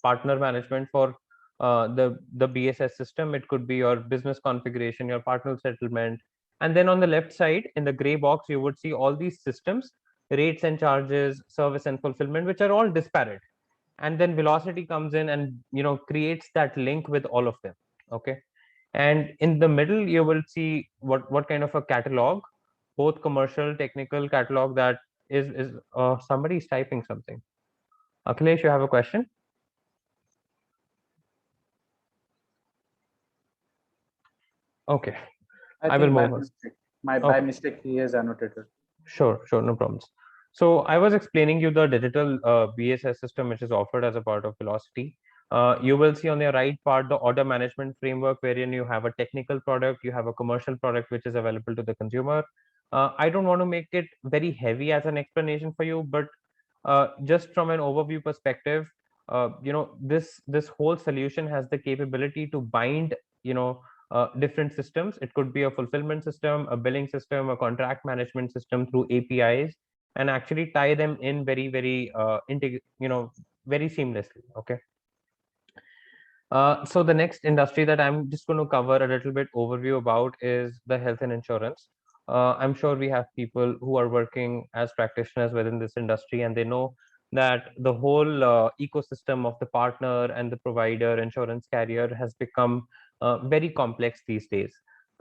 Speaker 2: partner management for the BSS system. It could be your business configuration, your partner settlement. And then on the left side, in the gray box, you would see all these systems, rates and charges, service and fulfillment, which are all disparate. And then Vlocity comes in and creates that link with all of them. Okay. And in the middle, you will see what kind of a catalog, both commercial, technical catalog, that is somebody is typing something. Akhilesh, you have a question? Okay, I will move on.
Speaker 3: By mistake, he has annotated.
Speaker 2: Sure, no problems. So I was explaining you the digital BSS system, which is offered as a part of Vlocity. You will see on the right part the order management framework, wherein you have a technical product, you have a commercial product which is available to the consumer. I don't want to make it very heavy as an explanation for you, but just from an overview perspective, this whole solution has the capability to bind, different systems. It could be a fulfillment system, a billing system, a contract management system through APIs, and actually tie them in very, very, very seamlessly. Okay. So the next industry that I'm just going to cover a little bit overview about is the health and insurance. I'm sure we have people who are working as practitioners within this industry, and they know that the whole ecosystem of the partner and the provider insurance carrier has become very complex these days.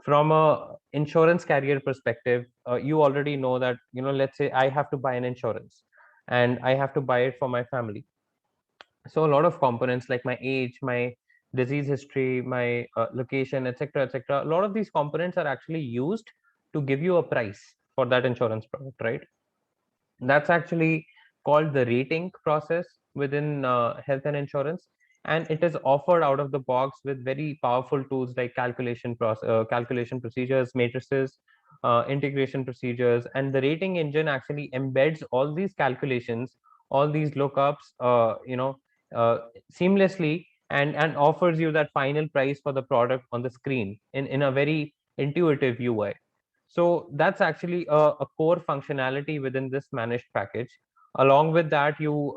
Speaker 2: From a insurance carrier perspective, you already know that, let's say I have to buy an insurance and I have to buy it for my family. So a lot of components like my age, my disease history, my location, etc., etc. A lot of these components are actually used to give you a price for that insurance product, right? That's actually called the rating process within health and insurance, and it is offered out of the box with very powerful tools like calculation procedures, matrices, integration procedures, and the rating engine actually embeds all these calculations, all these lookups, seamlessly, and offers you that final price for the product on the screen in a very intuitive UI. So that's actually a core functionality within this managed package. Along with that, you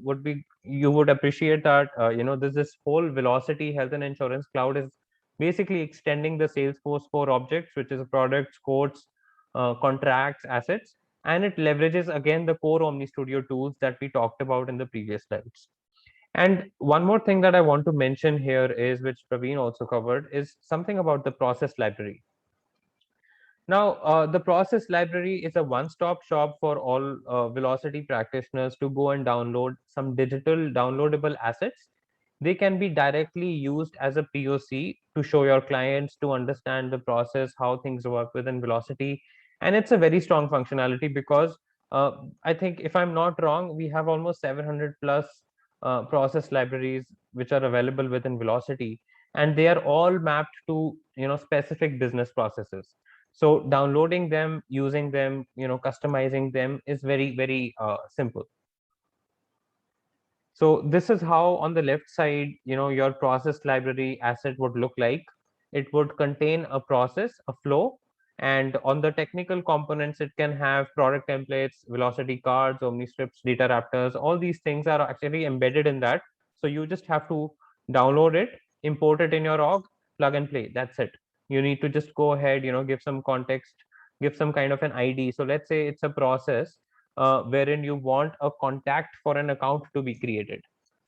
Speaker 2: would appreciate that this whole Vlocity health and insurance cloud is basically extending the Salesforce core objects, which is products, quotes, contracts, assets, and it leverages again the core Omni Studio tools that we talked about in the previous slides. And one more thing that I want to mention here is, which Praveen also covered, is something about the process library. Now, the process library is a one-stop shop for all Vlocity practitioners to go and download some digital downloadable assets. They can be directly used as a POC to show your clients, to understand the process, how things work within Vlocity. And it's a very strong functionality because I think, if I'm not wrong, we have almost 700 plus process libraries which are available within Vlocity, and they are all mapped to specific business processes. So downloading them, using them, customizing them is very simple. So this is how, on the left side, your process library asset would look like. It would contain a process, a flow, and on the technical components, it can have product templates, Vlocity cards, Omni scripts, data raptors. All these things are actually embedded in that. So you just have to download it, import it in your org, plug and play. That's it. You need to just go ahead, give some context, give some kind of an ID. So let's say it's a process wherein you want a contact for an account to be created.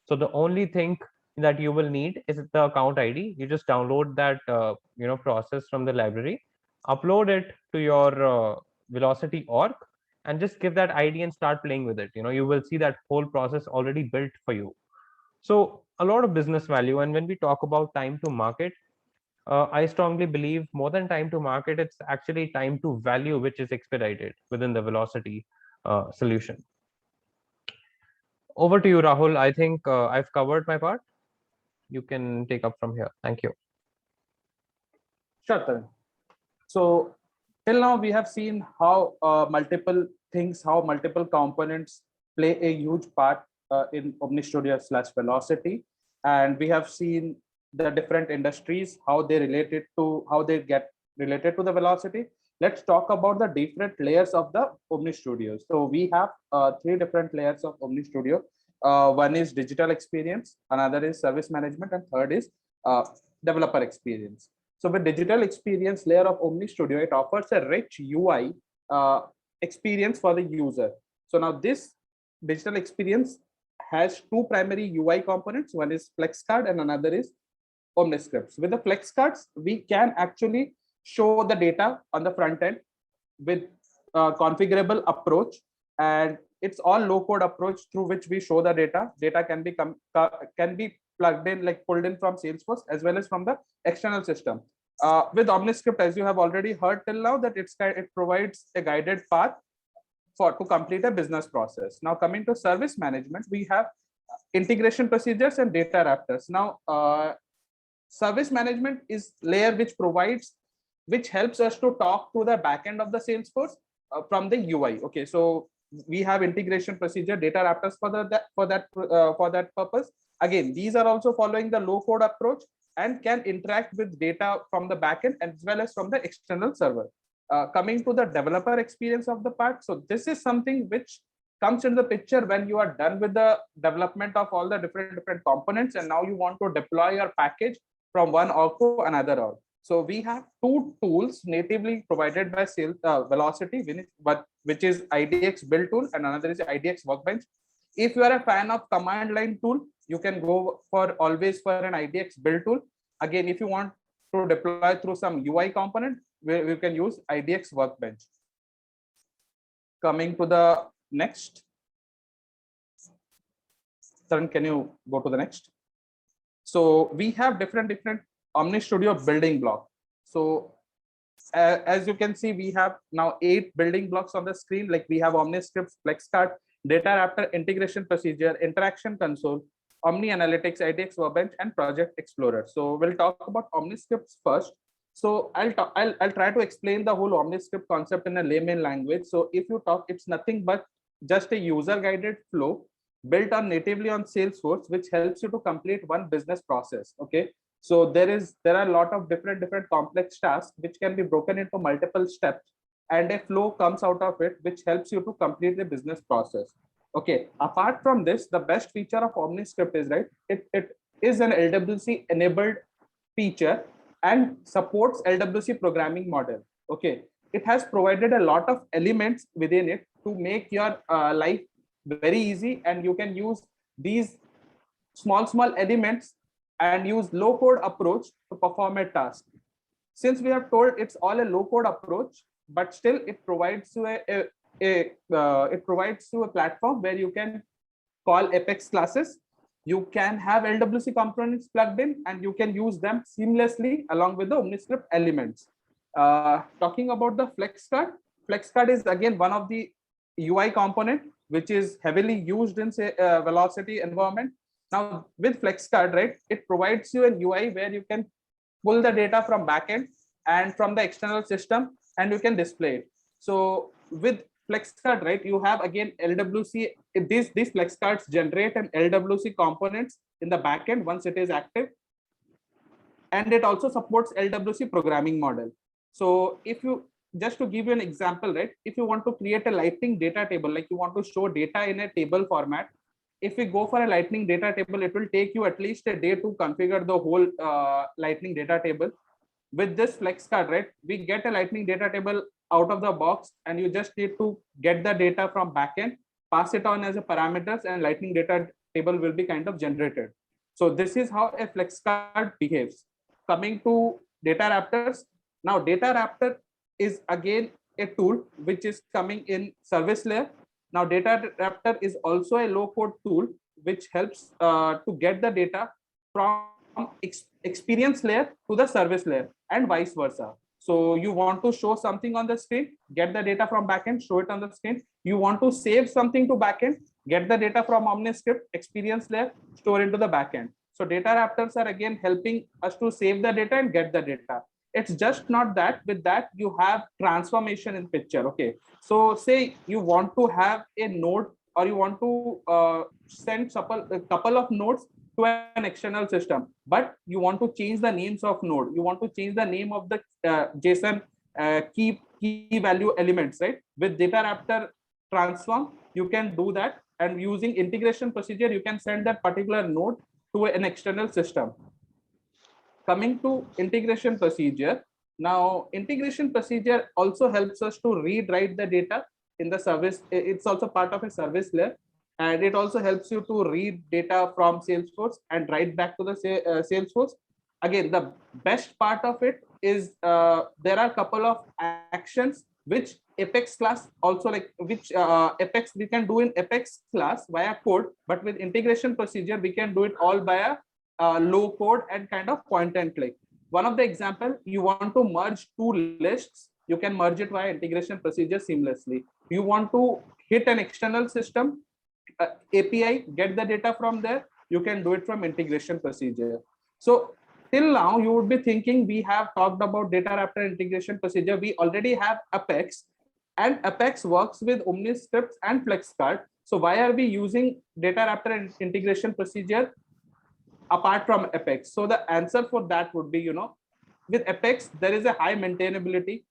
Speaker 2: So the only thing that you will need is the account ID. You just download that process from the library, upload it to your Vlocity org, and just give that ID and start playing with it. You will see that whole process already built for you. So a lot of business value. And when we talk about time to market, I strongly believe more than time to market, it's actually time to value, which is expedited within the Vlocity solution. Over to you, Rahul. I think I've covered my part. You can take up from here. Thank you.
Speaker 3: Sure, Tarun. So till now we have seen how multiple things, how multiple components play a huge part in Omni Studio / Vlocity, and we have seen the different industries, how they get related to the Vlocity. Let's talk about the different layers of the Omni Studio. So we have 3 different layers of Omni Studio. One is digital experience, another is service management, and third is developer experience. So with digital experience layer of Omni Studio, it offers a rich UI experience for the user. So now this digital experience has 2 primary UI components. One is Flex Card and another is Omni Scripts. With the Flex Cards, we can actually show the data on the front end with configurable approach, and it's all low code approach through which we show the data. Data can be plugged in, like pulled in from Salesforce as well as from the external system. With OmniScript, as you have already heard till now, that it provides a guided path to complete a business process. Now coming to service management, we have integration procedures and data raptors. Now service management is layer which helps us to talk to the backend of the Salesforce from the UI. Okay, so we have integration procedure, data raptors for that purpose. Again, these are also following the low code approach and can interact with data from the backend as well as from the external server. Coming to the developer experience of the part, so this is something which comes into the picture when you are done with the development of all the different components, and now you want to deploy your package from one org to another org. So we have 2 tools natively provided by Vlocity, which is Idx build tool and another is Idx Workbench. If you are a fan of command line tool, you can go always for an Idx build tool. Again, if you want to deploy through some UI component, we can use Idx Workbench. Coming to the next. Tarun, can you go to the next? So we have different Omni Studio building block. So as you can see, we have now 8 building blocks on the screen. Like we have Omni Scripts, Flex Card, Data Raptor, Integration Procedure, Interaction Console, Omni Analytics, Idx Workbench, and Project Explorer. So we'll talk about Omni Scripts first. So I'll try to explain the whole Omni Script concept in a layman language. So if you talk, it's nothing but just a user guided flow built natively on Salesforce, which helps you to complete one business process. Okay. So there are a lot of different complex tasks which can be broken into multiple steps, and a flow comes out of it which helps you to complete the business process. Okay, apart from this, the best feature of OmniScript is, right, it is an LWC enabled feature and supports LWC programming model. Okay, it has provided a lot of elements within it to make your life very easy, and you can use these small elements and use low code approach to perform a task. Since we have told it's all a low code approach, but still it provides you it provides you a platform where you can call Apex classes. You can have LWC components plugged in, and you can use them seamlessly along with the OmniScript elements. Talking about the Flex card is again one of the UI component which is heavily used in, say, Vlocity environment. Now with Flex card, right, it provides you an UI where you can pull the data from backend and from the external system, and you can display it. So with Flex card, right, you have again LWC. These Flex cards generate an LWC components in the backend once it is active, and it also supports LWC programming model. So if you, just to give you an example, right, if you want to create a lightning data table, like you want to show data in a table format, if we go for a lightning data table, it will take you at least a day to configure the whole lightning data table. With this Flex card, right, we get a lightning data table out of the box, and you just need to get the data from backend, pass it on as a parameters, and lightning data table will be kind of generated. So this is how a Flex card behaves. Coming to Data Raptors, now Data Raptor is again a tool which is coming in service layer. Now Data Raptor is also a low code tool which helps to get the data from experience layer to the service layer and vice versa. So you want to show something on the screen, get the data from backend, show it on the screen. You want to save something to backend, get the data from OmniScript experience layer, store into the backend. So Data Raptors are again helping us to save the data and get the data. It's just not that. With that, you have transformation in picture. Okay, so say you want to have a node, or you want to send a couple of nodes to an external system, but you want to change the names of node. You want to change the name of the JSON key value elements, right? With Data Raptor transform, you can do that, and using integration procedure, you can send that particular node to an external system. Coming to integration procedure, now integration procedure also helps us to read write the data in the service. It's also part of a service layer, and it also helps you to read data from Salesforce and write back to the Salesforce. Again, the best part of it is there are a couple of actions which Apex class also, like which Apex we can do in Apex class via code, but with integration procedure we can do it all via low code and kind of point and click. One of the example, you want to merge two lists, you can merge it via integration procedure seamlessly. You want to hit an external system API, get the data from there, you can do it from integration procedure. So till now you would be thinking we have talked about Data Raptor integration procedure. We already have Apex, and Apex works with OmniScript and FlexCard. So why are we using Data Raptor integration procedure apart from Apex? So the answer for that would be, with Apex, there is a high maintainability.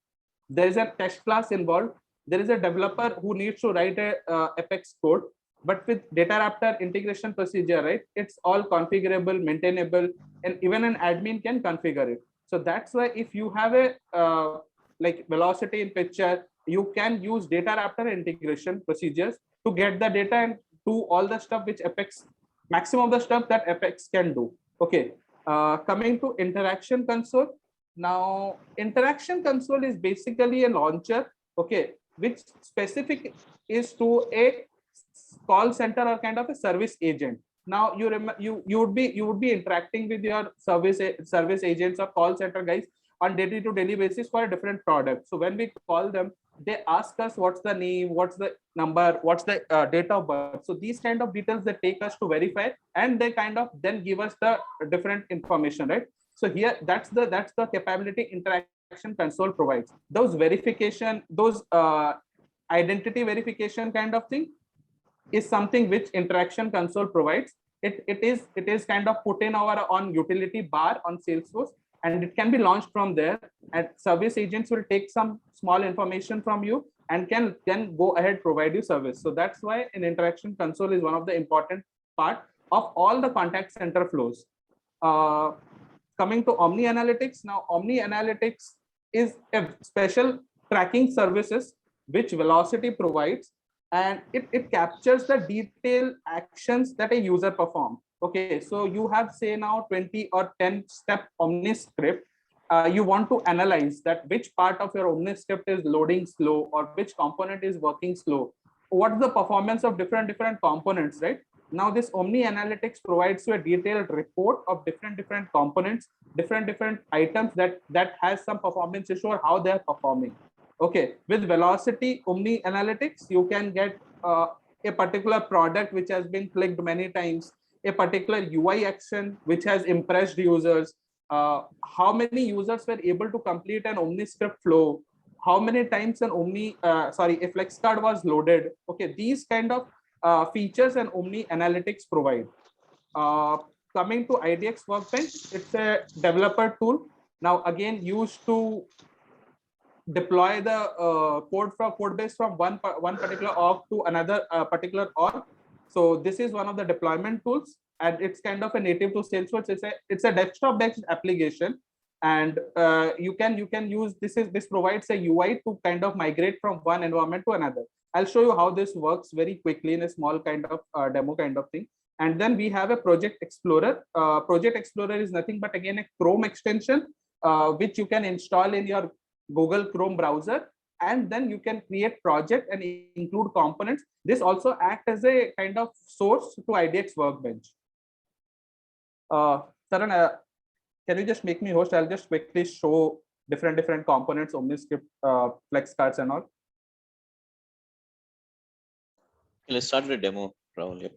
Speaker 3: There is a test class involved. There is a developer who needs to write a Apex code. But with Data Raptor integration procedure, right, it's all configurable, maintainable, and even an admin can configure it. So that's why if you have a like Vlocity in picture, you can use Data Raptor integration procedures to get the data and do all the stuff which Apex, maximum of the stuff that Apex can do. Okay, coming to interaction console. Now, interaction console is basically a launcher, okay, which specific is to a call center or kind of a service agent. Now you would be interacting with your service agents or call center guys on daily to daily basis for a different product. So when we call them, they ask us what's the name, what's the number, what's the date of birth. So these kind of details they take us to verify, and they kind of then give us the different information, right? So here that's the capability interaction console provides. Those verification, those identity verification kind of thing is something which interaction console provides. It is kind of put in our on utility bar on Salesforce, and it can be launched from there. And service agents will take some small information from you and can go ahead provide you service. So that's why an interaction console is one of the important part of all the contact center flows. Coming to Omni Analytics, now Omni Analytics is a special tracking services which Vlocity provides, and it captures the detailed actions that a user perform. Okay, so you have say now 20 or 10 step Omni script. You want to analyze that which part of your Omni script is loading slow or which component is working slow. What's the performance of different components, right? Now this Omni Analytics provides you a detailed report of different components, different items that has some performance issue or how they are performing. Okay, with Vlocity Omni Analytics, you can get a particular product which has been clicked many times, a particular UI action which has impressed users, how many users were able to complete an Omni script flow, how many times an a flex card was loaded. Okay, these kind of features and Omni Analytics provide. Coming to Idx Workbench, it's a developer tool. Now again, used to deploy the code base from one particular org to another particular org. So this is one of the deployment tools, and it's kind of a native to Salesforce. It's a desktop based application, and you can use this provides a UI to kind of migrate from one environment to another. I'll show you how this works very quickly in a small kind of demo kind of thing. And then we have a Project Explorer. Project Explorer is nothing but again a Chrome extension which you can install in your Google Chrome browser, and then you can create project and include components. This also acts as a kind of source to Idx Workbench. Saran, can you just make me host? I'll just quickly show different components, OmniScript, flex cards and all.
Speaker 1: Let's start with a demo, Rahul. Yep.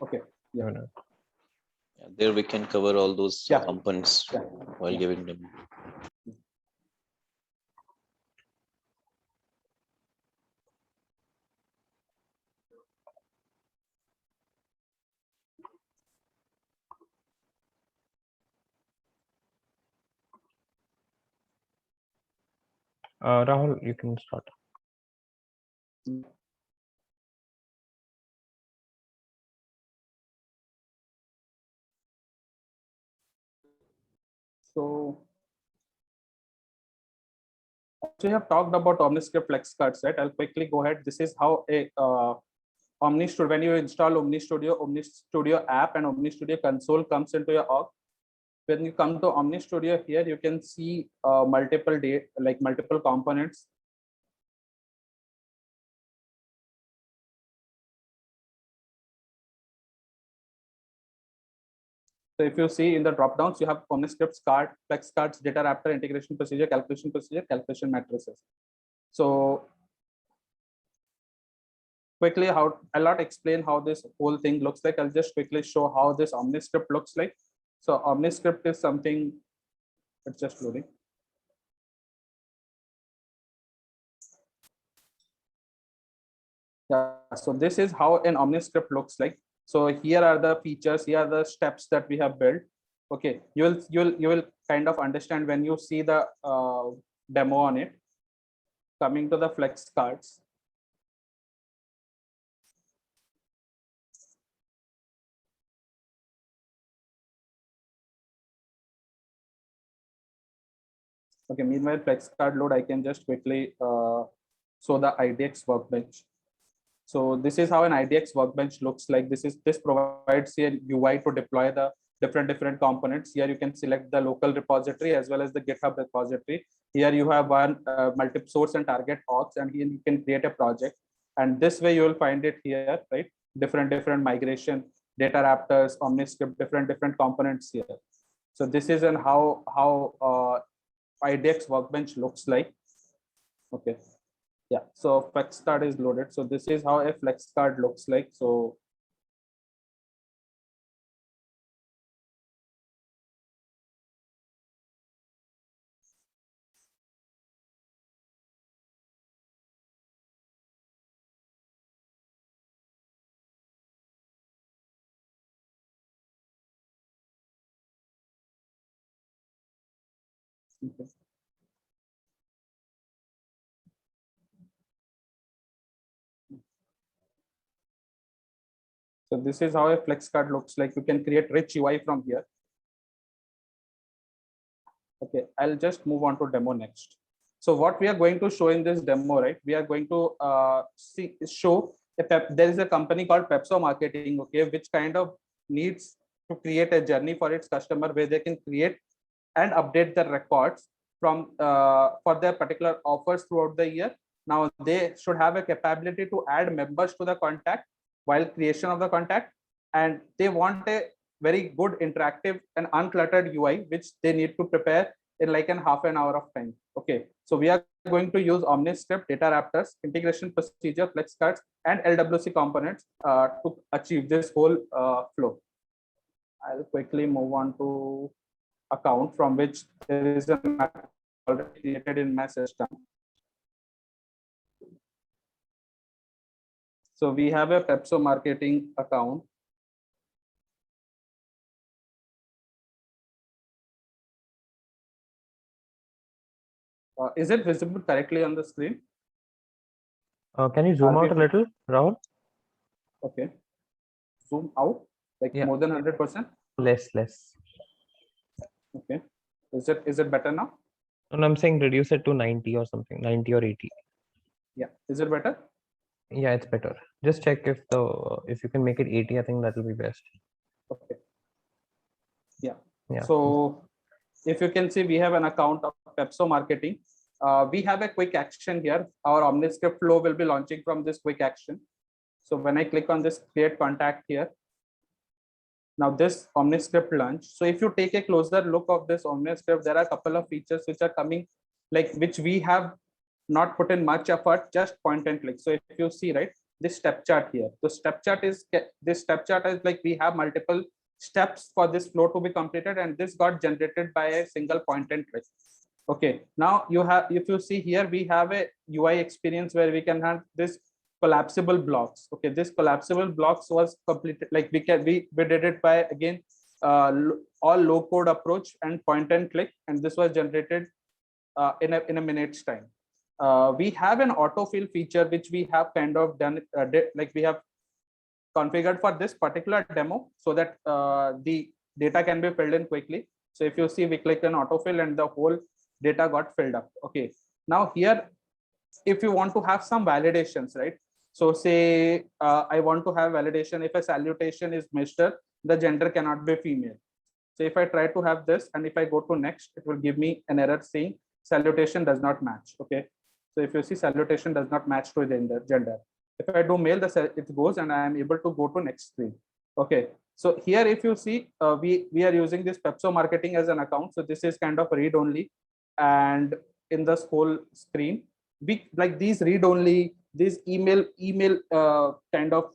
Speaker 3: Okay. Yeah.
Speaker 1: Yeah, there we can cover all those components while giving them.
Speaker 2: Rahul, you can start.
Speaker 3: So we have talked about OmniScript flex cards, right? I'll quickly go ahead. This is how a Omni Studio, when you install Omni Studio app and Omni Studio console comes into your org. When you come to Omni Studio here, you can see multiple components. So if you see in the drop downs, you have OmniScripts card, flex cards, data raptor, integration procedure, calculation matrices. So quickly, I'll not explain how this whole thing looks like. I'll just quickly show how this OmniScript looks like. So OmniScript is something, it's just loading. Yeah, so this is how an OmniScript looks like. So here are the features, here are the steps that we have built. Okay, you will kind of understand when you see the demo on it. Coming to the flex cards. Okay, meanwhile, flex card load, I can just quickly show the Idx Workbench. So this is how an Idx Workbench looks like. This provides a UI to deploy the different components. Here you can select the local repository as well as the GitHub repository. Here you have one multiple source and target orgs, and here you can create a project. And this way you will find it here, right? Different migration, data raptors, OmniScript, different components here. So this is an how Idx Workbench looks like. Okay. Yeah, so flex card is loaded. So this is how a flex card looks like. So Okay. So this is how a flex card looks like. You can create rich UI from here. Okay, I'll just move on to demo next. So what we are going to show in this demo, right? We are going to show there is a company called Pepso Marketing, okay, which kind of needs to create a journey for its customer where they can create and update their records from for their particular offers throughout the year. Now they should have a capability to add members to the contact while creation of the contact, and they want a very good interactive and uncluttered UI, which they need to prepare in like an half an hour of time. Okay, so we are going to use OmniScript, data raptors, integration procedure, flex cards, and LWC components to achieve this whole flow. I'll quickly move on to account from which there is an account already created in my system. So we have a Pepso marketing account. Is it visible correctly on the screen?
Speaker 2: Can you zoom out a little, Rahul?
Speaker 3: Okay. Zoom out, like more than 100%?
Speaker 2: Less.
Speaker 3: Okay. Is it better now?
Speaker 2: And I'm saying reduce it to 90 or something, 90 or 80.
Speaker 3: Yeah. Is it better?
Speaker 2: Yeah, it's better. Just check if you can make it 80, I think that will be best.
Speaker 3: Okay. Yeah.
Speaker 2: Yeah.
Speaker 3: So if you can see, we have an account of Pepso marketing. We have a quick action here. Our OmniScript flow will be launching from this quick action. So when I click on this create contact here, now this OmniScript launch. So if you take a closer look of this OmniScript, there are a couple of features which are coming, like which we have not put in much effort, just point and click. So if you see, right, this step chart here, the step chart is like we have multiple steps for this flow to be completed, and this got generated by a single point and click. Okay, now you have, if you see here, we have a UI experience where we can have this collapsible blocks. Okay, this collapsible blocks was completed, like we did it by again all low code approach and point and click, and this was generated in a minute's time. We have an autofill feature which we have kind of done, like we have configured for this particular demo so that the data can be filled in quickly. So if you see, we click on autofill and the whole data got filled up. Okay, now here, if you want to have some validations, right? So say I want to have validation if a salutation is Mr., the gender cannot be female. So if I try to have this, and if I go to next, it will give me an error saying salutation does not match. Okay, so if you see, salutation does not match to the gender. If I do male, it goes, and I am able to go to next screen. Okay, so here if you see, we are using this Pepso marketing as an account. So this is kind of read only, and in this whole screen, we like these read only, this email kind of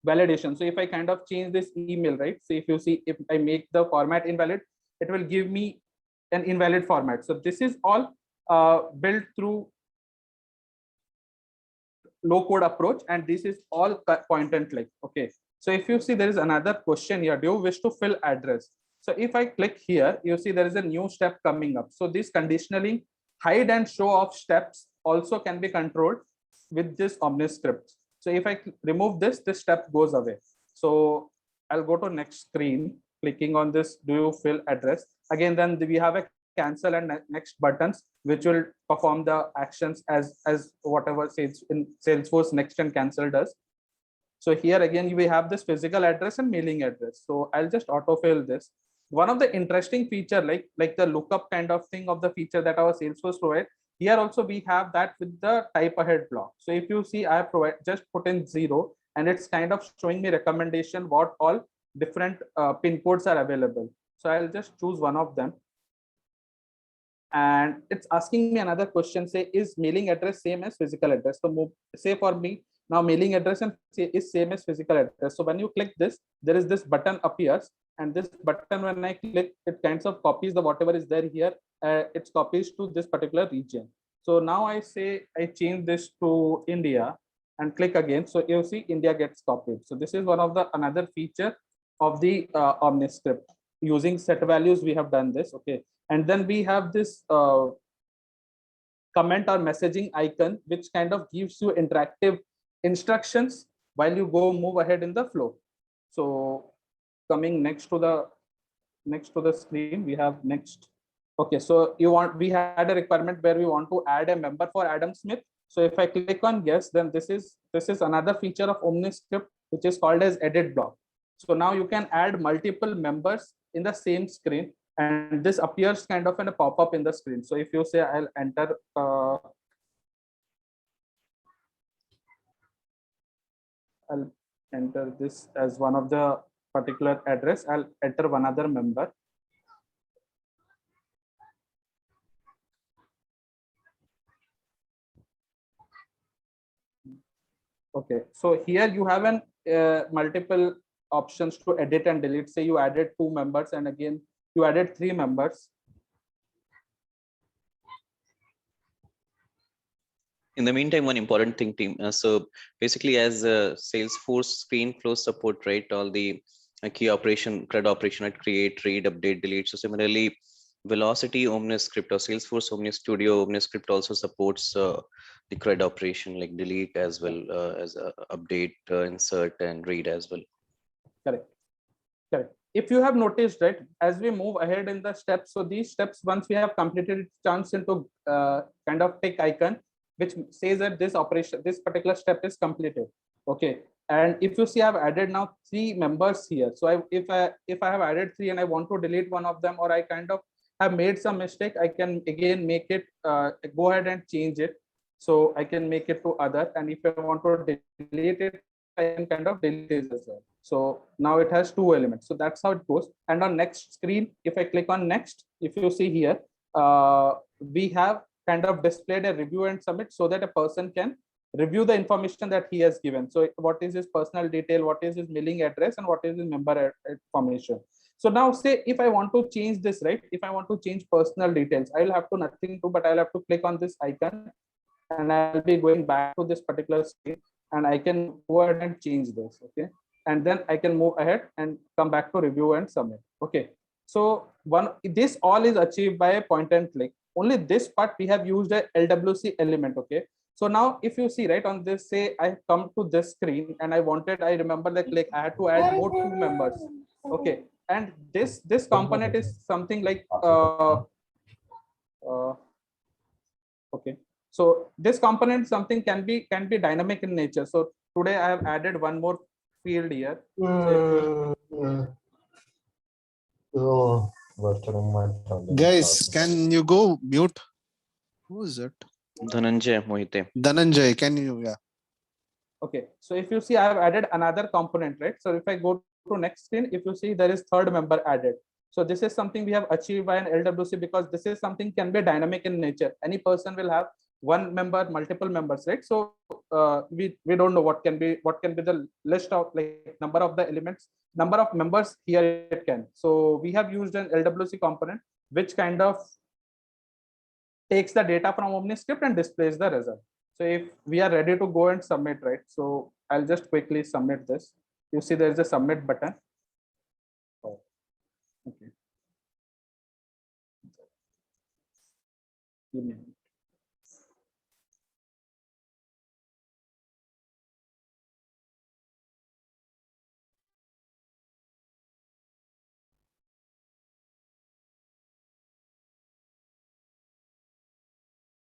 Speaker 3: validation. So if I kind of change this email, right? So if you see, if I make the format invalid, it will give me an invalid format. So this is all built through low code approach, and this is all point and click. Okay, so if you see, there is another question here: do you wish to fill address? So if I click here, you see there is a new step coming up. So this conditionally hide and show of steps also can be controlled with this OmniScript. So if I remove this step goes away. So I'll go to next screen, clicking on this, do you fill address? Again, then we have a cancel and next buttons, which will perform the actions as whatever in Salesforce next and cancel does. So here again, we have this physical address and mailing address. So I'll just autofill this. One of the interesting feature, like the lookup kind of thing of the feature that our Salesforce provide, here also we have that with the type ahead block. So if you see, I have just put in 0, and it's kind of showing me recommendation what all different pin codes are available. So I'll just choose one of them. And it's asking me another question, say, is mailing address same as physical address? So say for me, now mailing address and is same as physical address. So when you click this, there is this button appears, and this button, when I click, it kinds of copies the whatever is there here. It's copies to this particular region. So now I say I change this to India and click again. So you see India gets copied. So this is one of the another feature of the OmniScript. Using set values, we have done this. Okay, And then we have this comment or messaging icon, which kind of gives you interactive instructions while you go move ahead in the flow. So coming next to the screen, we have next. Okay, so we had a requirement where we want to add a member for Adam Smith. So if I click on yes, then this is another feature of Omni script, which is called as edit block. So now you can add multiple members in the same screen, and this appears kind of in a pop-up in the screen. So if you say I'll enter this as one of the particular address, I'll enter one other member. Okay, so here you have an multiple options to edit and delete. Say you added 2 members and again you added 3 members.
Speaker 1: In the meantime, one important thing, team. So basically, as Salesforce screen flow support, right? All the key operation, CRUD operation at create, read, update, delete. So similarly, Vlocity OmniScript or Salesforce Omni Studio OmniScript also supports the CRUD operation like delete as well as update, insert, and read as well.
Speaker 3: Correct. Correct. If you have noticed, right, as we move ahead in the steps, so these steps, once we have completed, it turns into kind of tick icon, which says that this particular step is completed. Okay. And if you see, I've added now 3 members here. So if I have added 3 and I want to delete one of them, or I kind of have made some mistake, I can again make it, go ahead and change it. So I can make it to other. And if I want to delete it, I can kind of delete it as well. So now it has 2 elements. So that's how it goes. And on next screen, if I click on next, if you see here, we have kind of displayed a review and submit so that a person can review the information that he has given. So what is his personal detail, what is his mailing address, and what is his member information. So now say if I want to change this, right? If I want to change personal details, I'll have to nothing to, but I'll have to click on this icon and I'll be going back to this particular screen and I can go ahead and change this. Okay. And then I can move ahead and come back to review and submit. Okay. So this all is achieved by a point and click. Only this part we have used a LWC element. Okay. So now if you see right on this, say I come to this screen and I remember the click, I had to add more 2 members. Okay. And this component is something like, okay. So this component something can be dynamic in nature. So today I have added one more field here.
Speaker 4: Guys, can you go mute? Who is it?
Speaker 1: Dhananjay Mohite.
Speaker 4: Dhananjay, can you? Yeah.
Speaker 3: Okay. So if you see, I have added another component, right? So if I go to next screen, if you see there is 3rd member added. So this is something we have achieved by an LWC because this is something can be dynamic in nature. Any person will have 1 member, multiple members, right? So we don't know what can be the list of like number of the elements, number of members here it can. So we have used an LWC component which kind of takes the data from OmniScript and displays the result. So if we are ready to go and submit, right? So I'll just quickly submit this. You see there is a submit button. Oh, okay. Give me a minute.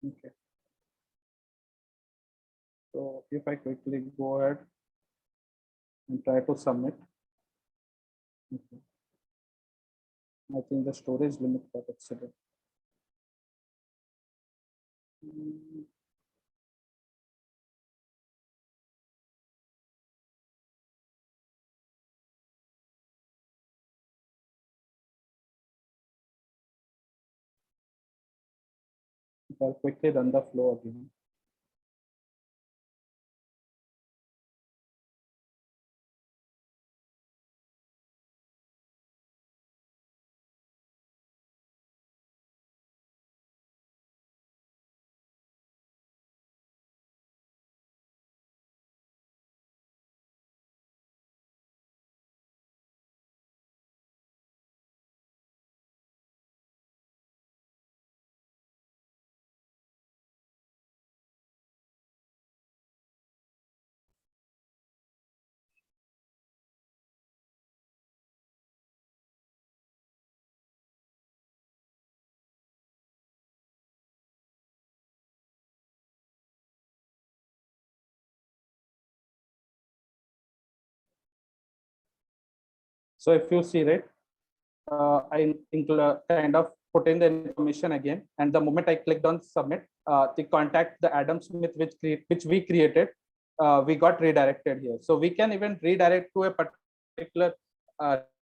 Speaker 3: Okay. So if I quickly go ahead and try to submit, okay. I think the storage limit got exceeded. I'll quickly run the flow again. So if you see, right, I kind of put in the information again, and the moment I clicked on submit, the contact, the Adam Smith which we created, we got redirected here. So we can even redirect to a particular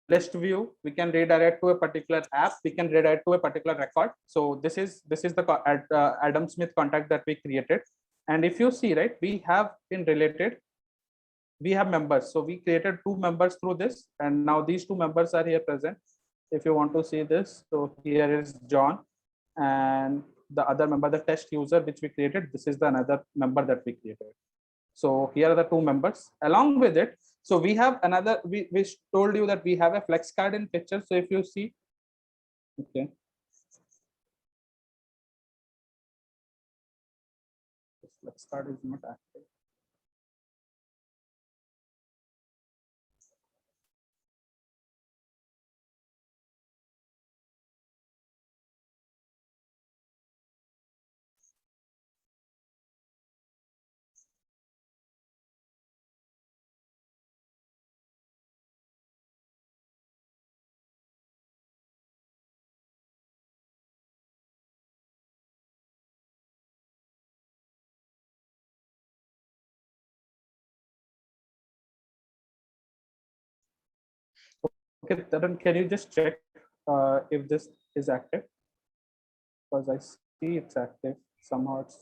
Speaker 3: list view. We can redirect to a particular app. We can redirect to a particular record. So this is the Adam Smith contact that we created. And if you see, right, we have in related, we have members. So we created 2 members through this, and now these 2 members are here present. If you want to see this, so here is John, and the other member, the test user which we created, this is the another member that we created. So here are the 2 members. Along with it, so we have another, we told you that we have a flex card in picture. So if you see, okay, this flex card is not active. Okay, Tarun, can you just check if this is active? Because I see it's active. Somehow it's.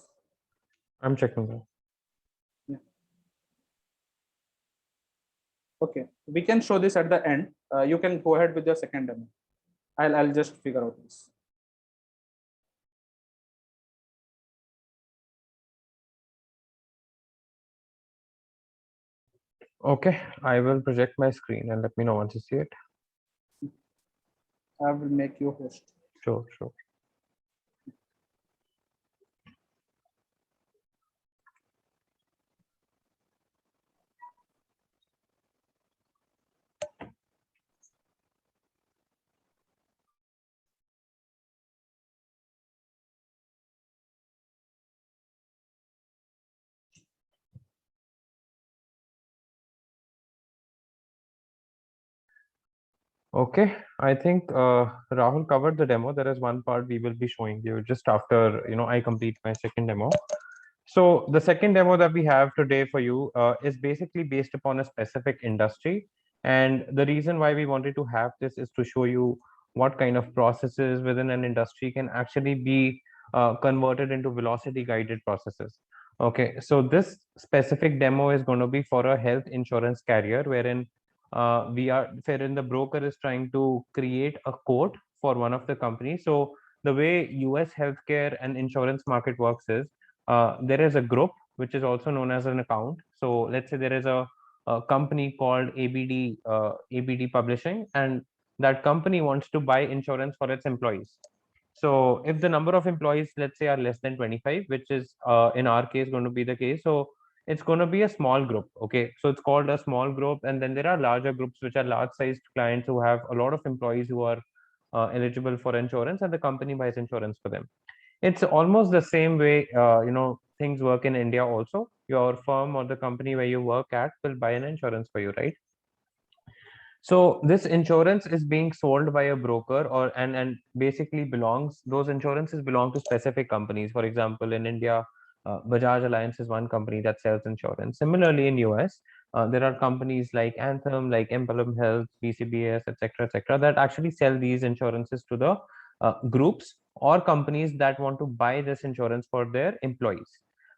Speaker 2: I'm checking that.
Speaker 3: Yeah. Okay, we can show this at the end. You can go ahead with your second demo. I'll just figure out this.
Speaker 2: Okay, I will project my screen and let me know once you see it.
Speaker 3: I will make you host.
Speaker 2: Sure, sure. Okay, I think Rahul covered the demo. There is one part we will be showing you just after I complete my second demo. So the second demo that we have today for you is basically based upon a specific industry. And the reason why we wanted to have this is to show you what kind of processes within an industry can actually be converted into velocity guided processes. Okay, so this specific demo is going to be for a health insurance carrier wherein wherein the broker is trying to create a quote for one of the companies. So the way US healthcare and insurance market works is there is a group which is also known as an account. So let's say there is a company called ABD Publishing, and that company wants to buy insurance for its employees. So if the number of employees, let's say, are less than 25, which is in our case going to be the case, so it's going to be a small group. Okay, so it's called a small group, and then there are larger groups which are large sized clients who have a lot of employees who are eligible for insurance, and the company buys insurance for them. It's almost the same way things work in India also. Your firm or the company where you work at will buy an insurance for you, right? So this insurance is being sold by a broker, or and basically those insurances belong to specific companies. For example, in India, Bajaj Alliance is one company that sells insurance. Similarly, in US, there are companies like Anthem, like Impelum Health, BCBS, etc., that actually sell these insurances to the groups or companies that want to buy this insurance for their employees.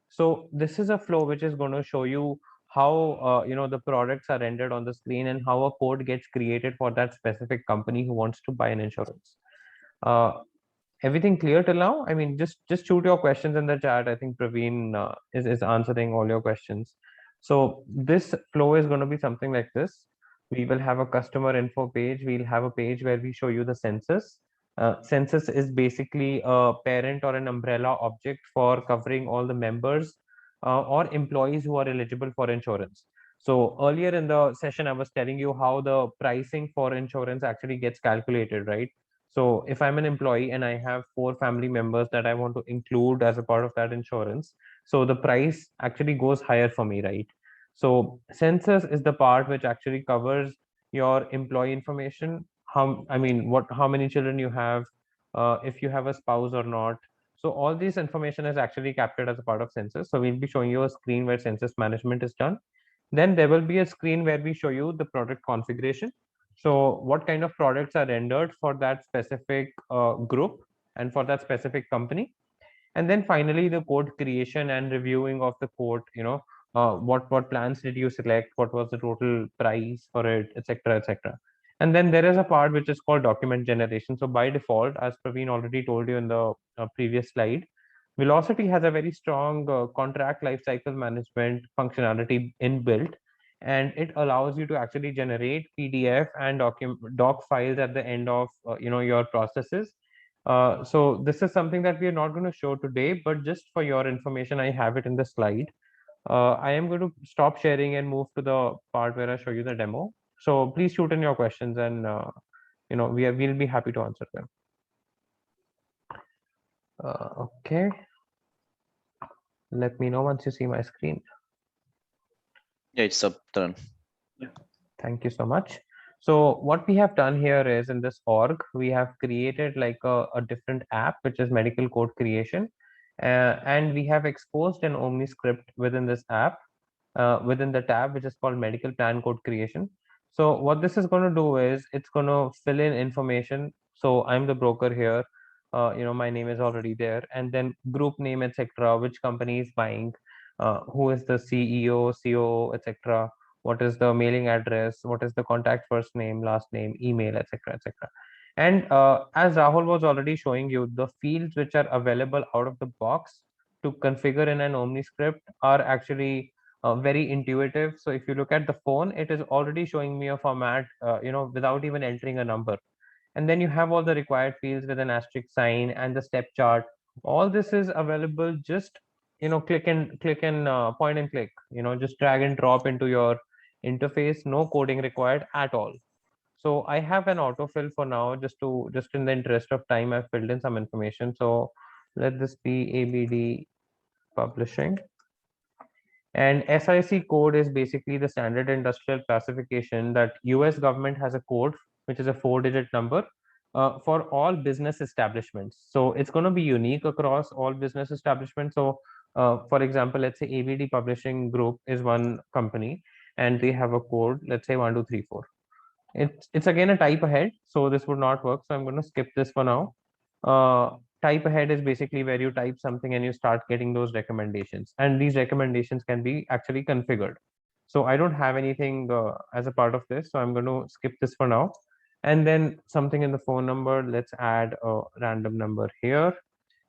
Speaker 2: So this is a flow which is going to show you how the products are rendered on the screen and how a code gets created for that specific company who wants to buy an insurance. Everything clear till now? I mean, just shoot your questions in the chat. I think Praveen is answering all your questions. So this flow is going to be something like this. We will have a customer info page. We'll have a page where we show you the census. Census is basically a parent or an umbrella object for covering all the members or employees who are eligible for insurance. So earlier in the session, I was telling you how the pricing for insurance actually gets calculated, right? So if I'm an employee and I have 4 family members that I want to include as a part of that insurance, so the price actually goes higher for me, right? So census is the part which actually covers your employee information, how many children you have, if you have a spouse or not. So all this information is actually captured as a part of census. So we'll be showing you a screen where census management is done. Then there will be a screen where we show you the product configuration. So what kind of products are rendered for that specific group and for that specific company. And then finally the code creation and reviewing of the code, what plans did you select, what was the total price for it, etc., etc. And then there is a part which is called document generation. So by default, as Praveen already told you in the previous slide, Vlocity has a very strong contract lifecycle management functionality inbuilt, and it allows you to actually generate PDF and doc files at the end of your processes. So this is something that we are not going to show today, but just for your information, I have it in the slide. I am going to stop sharing and move to the part where I show you the demo. So please shoot in your questions, and we'll be happy to answer them. Okay. Let me know once you see my screen.
Speaker 1: Yeah, it's up, Taran.
Speaker 3: Yeah.
Speaker 2: Thank you so much. So what we have done here is, in this org, we have created like a different app, which is medical code creation. And we have exposed an Omni script within this app, within the tab, which is called medical plan code creation. So what this is going to do is it's going to fill in information. So I'm the broker here. My name is already there, and then group name, etc., which company is buying, who is the CEO, COO, etc., what is the mailing address, what is the contact first name, last name, email, etc., etc. And as Rahul was already showing you, the fields which are available out of the box to configure in an Omni script are actually very intuitive. So if you look at the phone, it is already showing me a format, without even entering a number. And then you have all the required fields with an asterisk sign and the step chart. All this is available. Just click and point and click. Just drag and drop into your interface. No coding required at all. So I have an autofill for now, just in the interest of time, I've filled in some information. So let this be ABD publishing. And SIC code is basically the standard industrial classification that US government has a code, which is a 4-digit number for all business establishments. So it's going to be unique across all business establishments. So for example, let's say ABD Publishing Group is one company and they have a code, let's say 1234. It's again a type ahead, so this would not work. So I'm going to skip this for now. Type ahead is basically where you type something and you start getting those recommendations, and these recommendations can be actually configured. So I don't have anything as a part of this, so I'm going to skip this for now. And then something in the phone number, let's add a random number here,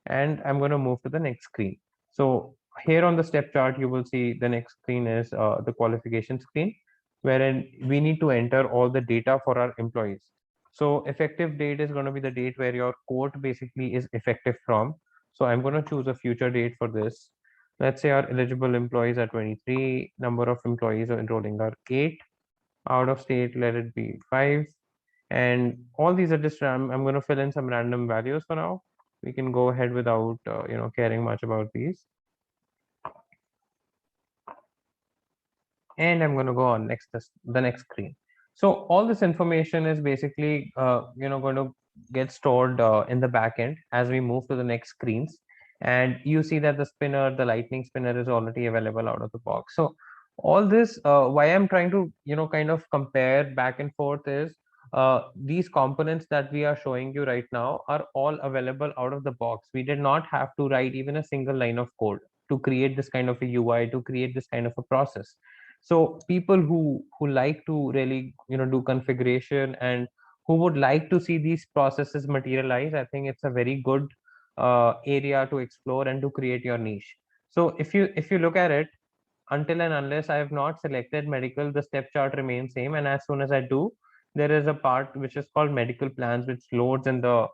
Speaker 2: and I'm going to move to the next screen. So here on the step chart, you will see the next screen is the qualification screen, wherein we need to enter all the data for our employees. So effective date is going to be the date where your quote basically is effective from. So I'm going to choose a future date for this. Let's say our eligible employees are 23, number of employees are enrolling are 8, out of state, let it be 5. And all these are just, I'm going to fill in some random values for now. We can go ahead without, caring much about these. And I'm going to go on the next screen. So all this information is basically, going to get stored in the backend as we move to the next screens. And you see that the lightning spinner is already available out of the box. So all this, why I'm trying to, kind of compare back and forth is these components that we are showing you right now are all available out of the box. We did not have to write even a single line of code to create this kind of a UI, to create this kind of a process. So people who like to really do configuration and who would like to see these processes materialize, I think it's a very good area to explore and to create your niche. So if you look at it, until and unless I have not selected medical, the step chart remains same, and as soon as I do, there is a part which is called medical plans, which loads in the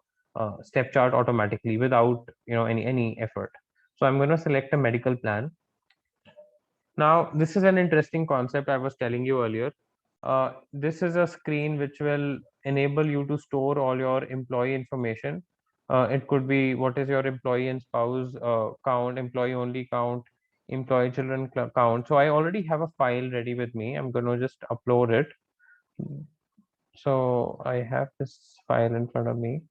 Speaker 2: step chart automatically without any effort. So I'm going to select a medical plan. Now, this is an interesting concept I was telling you earlier. This is a screen which will enable you to store all your employee information. It could be what is your employee and spouse count, employee only count, employee children count. So I already have a file ready with me. I'm going to just upload it. So I have this file in front of me.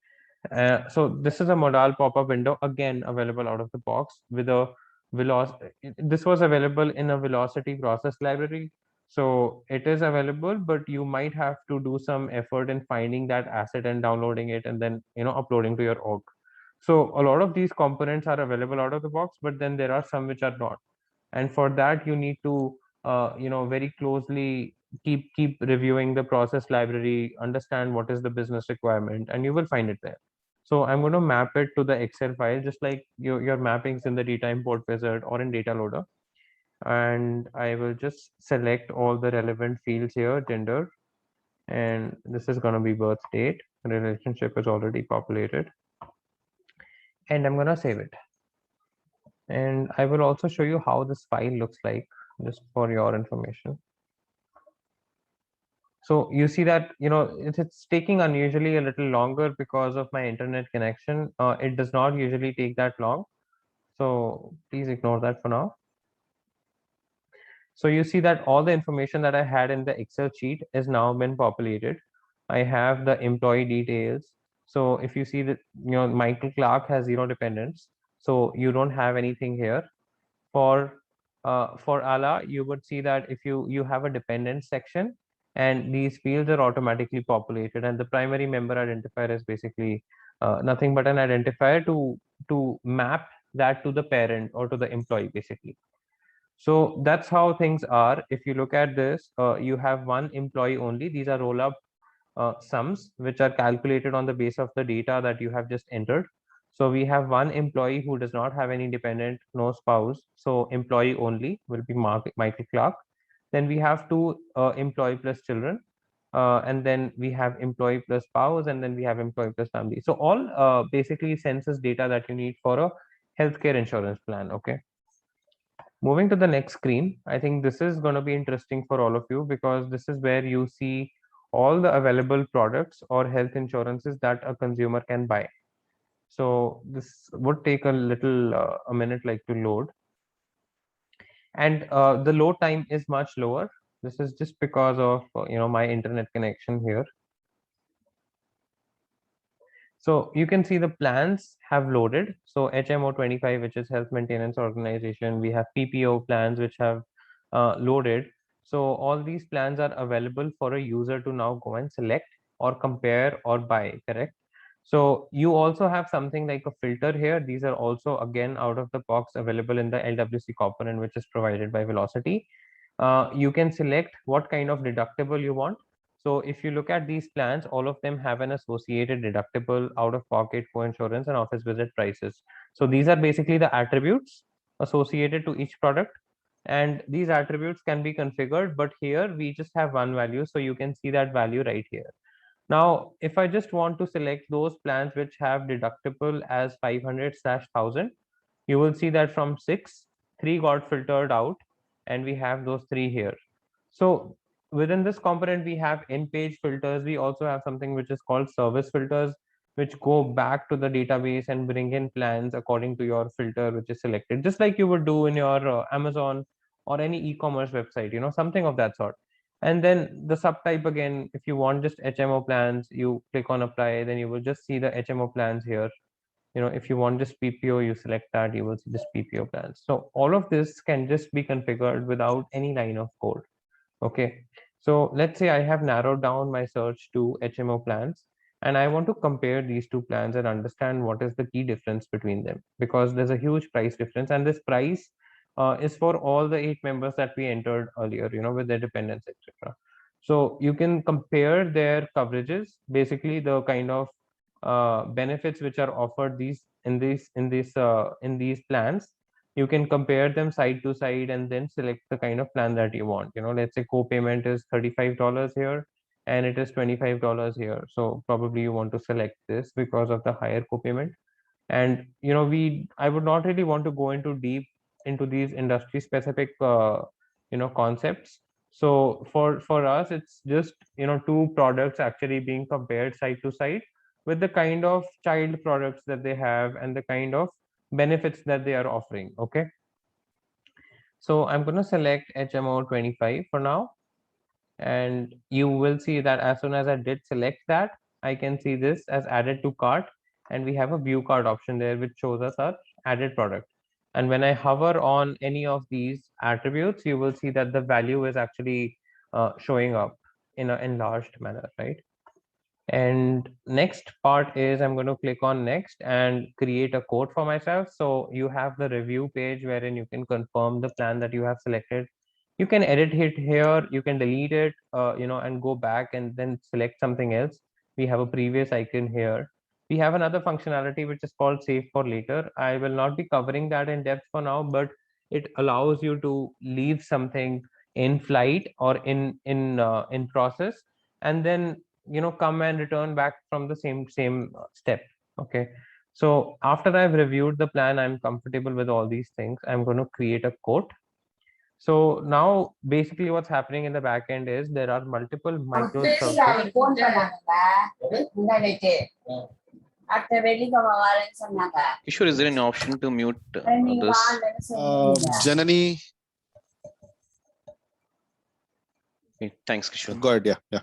Speaker 2: So this is a modal pop-up window, again available out of the box with a velocity. This was available in a Vlocity process library. So it is available, but you might have to do some effort in finding that asset and downloading it and then uploading to your org. So a lot of these components are available out of the box, but then there are some which are not. And for that, you need to very closely keep reviewing the process library, understand what is the business requirement, and you will find it there. So I'm going to map it to the Excel file, just like your mappings in the data import wizard or in data loader. And I will just select all the relevant fields here, gender, and this is going to be birth date. Relationship is already populated, and I'm going to save it. And I will also show you how this file looks like, just for your information. So you see that it's taking unusually a little longer because of my internet connection. It does not usually take that long, so please ignore that for now. So you see that all the information that I had in the Excel sheet is now been populated. I have the employee details. So if you see that Michael Clark has 0 dependents, so you don't have anything here. For Ala, you would see that if you have a dependent section, and these fields are automatically populated, and the primary member identifier is basically nothing but an identifier to map that to the parent or to the employee basically. So that's how things are. If you look at this, you have one employee only. These are roll up sums which are calculated on the base of the data that you have just entered. So we have one employee who does not have any dependent, no spouse. So employee only will be Michael Clark. Then we have two employee plus children. And then we have employee plus spouse, and then we have employee plus family. So all basically census data that you need for a healthcare insurance plan. Okay. Moving to the next screen, I think this is going to be interesting for all of you because this is where you see all the available products or health insurances that a consumer can buy. So this would take a little a minute like to load, and the load time is much lower. This is just because of my internet connection here. So you can see the plans have loaded. So HMO 25, which is Health Maintenance Organization, we have PPO plans which have loaded. So all these plans are available for a user to now go and select or compare or buy, correct? So you also have something like a filter here. These are also again out of the box available in the LWC component, which is provided by Vlocity. You can select what kind of deductible you want. So if you look at these plans, all of them have an associated deductible, out-of-pocket coinsurance, and office visit prices. So these are basically the attributes associated to each product. And these attributes can be configured, but here we just have one value. So you can see that value right here. Now, if I just want to select those plans which have deductible as 500/1000, you will see that from 6, 3 got filtered out, and we have those 3 here. So within this component, we have in-page filters. We also have something which is called service filters, which go back to the database and bring in plans according to your filter, which is selected, just like you would do in your Amazon or any e-commerce website, something of that sort. And then the subtype again, if you want just HMO plans, you click on apply, then you will just see the HMO plans here. If you want just PPO, you select that, you will see this PPO plans. So all of this can just be configured without any line of code. Okay, so let's say I have narrowed down my search to HMO plans, and I want to compare these two plans and understand what is the key difference between them, because there's a huge price difference, and this price is for all the 8 members that we entered earlier, with their dependents, etc. So you can compare their coverages, basically the kind of benefits which are offered in these plans. You can compare them side to side and then select the kind of plan that you want. Let's say co-payment is $35 here and it is $25 here. So probably you want to select this because of the higher co-payment. And I would not really want to go into deep into these industry specific concepts. So for us, it's just two products actually being compared side to side with the kind of child products that they have and the kind of benefits that they are offering. Okay, so I'm going to select HMO 25 for now, And you will see that as soon as I did select that, I can see this as added to cart, and we have a view cart option there which shows us our added product. And when I hover on any of these attributes, you will see that the value is actually showing up in an enlarged manner, right? And next part is I'm going to click on next and create a code for myself. So you have the review page wherein you can confirm the plan that you have selected. You can edit it here, you can delete it, and go back and then select something else. We have a previous icon here. We have another functionality which is called save for later. I will not be covering that in depth for now, but it allows you to leave something in flight or in process, and then come and return back from the same step. Okay, so after I've reviewed the plan, I'm comfortable with all these things, I'm going to create a quote. So now basically what's happening in the back end is there are multiple microservices.
Speaker 1: Kishore, is there an option to mute this?
Speaker 4: Janani,
Speaker 1: Okay, thanks, Kishore.
Speaker 4: go ahead. Yeah.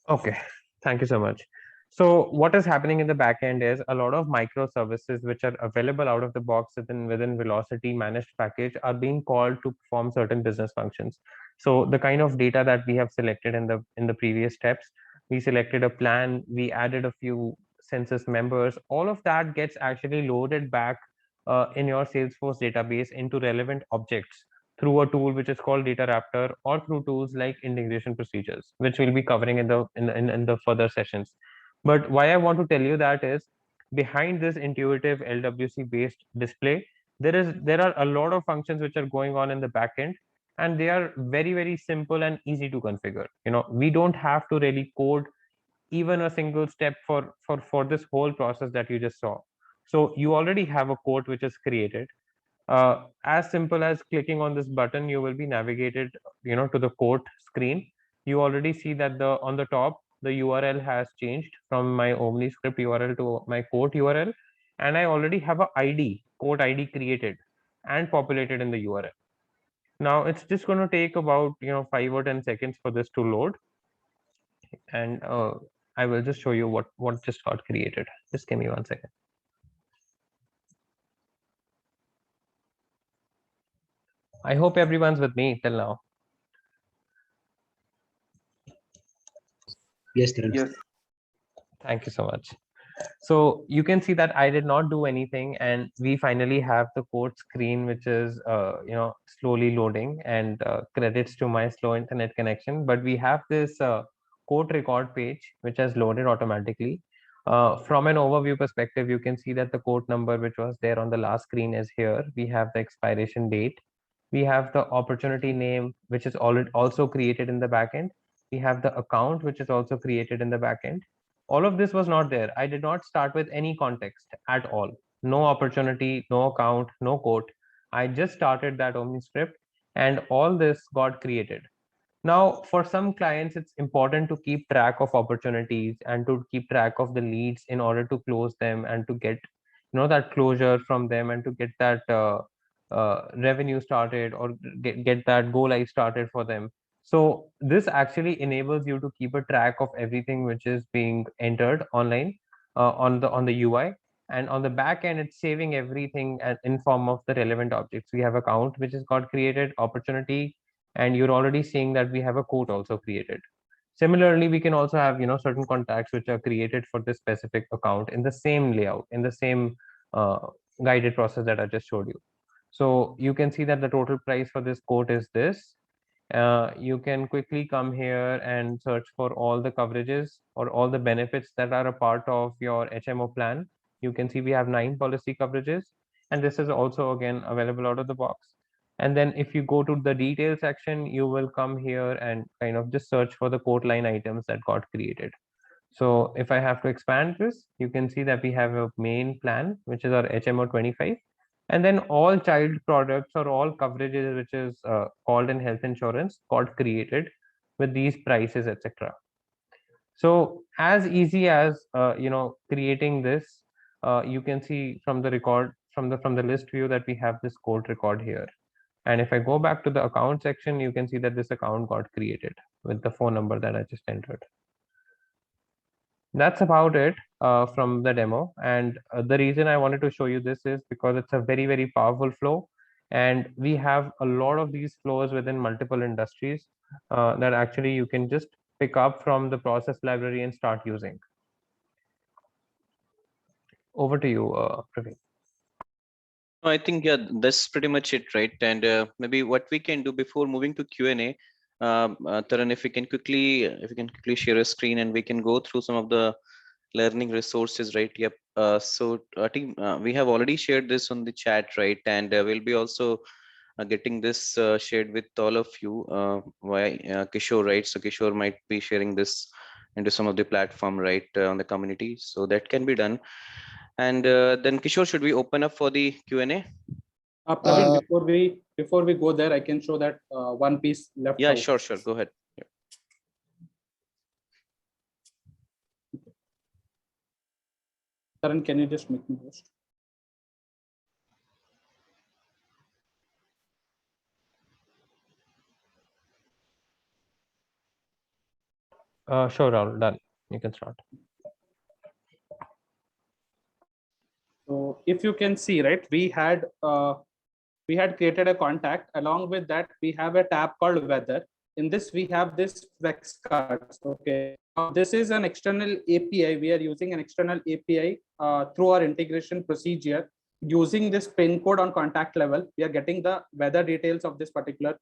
Speaker 2: Okay, thank you so much. So what is happening in the back end is a lot of microservices which are available out of the box within Vlocity managed package are being called to perform certain business functions. So the kind of data that we have selected in the previous steps, we selected a plan, we added a few census members, all of that gets actually loaded back in your Salesforce database into relevant objects through a tool which is called Data Raptor, or through tools like integration procedures, which we'll be covering in the further sessions. But why I want to tell you that is behind this intuitive LWC based display, there are a lot of functions which are going on in the backend, and they are very simple and easy to configure. We don't have to really code even a single step for this whole process that you just saw. So you already have a code which is created. As simple as clicking on this button, you will be navigated to the quote screen. You already see that on the top the URL has changed from my Omni script URL to my quote URL, and I already have a ID quote ID created and populated in the URL. Now it's just going to take about 5 or 10 seconds for this to load, and I will just show you what just got created. Just give me 1 second. I hope everyone's with me till now.
Speaker 5: Yes, Kiran.
Speaker 3: Yes.
Speaker 2: Thank you so much. So you can see that I did not do anything, and we finally have the code screen, which is slowly loading, and credits to my slow internet connection. But we have this code record page which has loaded automatically. From an overview perspective, you can see that the code number which was there on the last screen is here. We have the expiration date. We have the opportunity name, which is already also created in the backend. We have the account, which is also created in the backend. All of this was not there. I did not start with any context at all. No opportunity, no account, no quote. I just started that Omni script, and all this got created. Now, for some clients, it's important to keep track of opportunities and to keep track of the leads in order to close them and to get that closure from them, and to get that revenue started, or get that go live started for them. So this actually enables you to keep a track of everything which is being entered online on the UI, and on the back end it's saving everything in form of the relevant objects. We have account which is got created, opportunity, and you're already seeing that we have a quote also created. Similarly, we can also have certain contacts which are created for this specific account in the same layout, in the same uh, guided process that I just showed you. So you can see that the total price for this quote is this. You can quickly come here and search for all the coverages or all the benefits that are a part of your HMO plan. You can see we have 9 policy coverages, and this is also again available out of the box. And then if you go to the detail section, you will come here and kind of just search for the quote line items that got created. So if I have to expand this, you can see that we have a main plan, which is our HMO 25, and then all child products or all coverages which is called in health insurance got created with these prices, etc. So as easy as creating this, you can see from the record from the list view that we have this code record here. And if I go back to the account section, you can see that this account got created with the phone number that I just entered. That's about it from the demo. And the reason I wanted to show you this is because it's a very, very powerful flow. And we have a lot of these flows within multiple industries that actually you can just pick up from the process library and start using. Over to you, Praveen.
Speaker 1: I think, yeah, that's pretty much it, right? And maybe what we can do before moving to Q&A, Taran, if you can quickly share a screen and we can go through some of the learning resources, right? Yep. So I think we have already shared this on the chat, right? And we'll be also getting this shared with all of you via Kishore, right? So Kishore might be sharing this into some of the platform, right, on the community. So that can be done. And then Kishore, should we open up for the Q&A?
Speaker 3: Praveen, before we go there, I can show that one piece left
Speaker 1: Yeah,
Speaker 3: out.
Speaker 1: sure. Go ahead. Yeah.
Speaker 3: Karan, can you just make me host?
Speaker 2: Sure, Rahul, done. You can start.
Speaker 3: So if you can see, right, we had created a contact. Along with that, we have a tab called weather. In this, we have this flex cards. Okay, this is an external API. We are using an external API through our integration procedure. Using this pin code on contact level, we are getting the weather details of this particular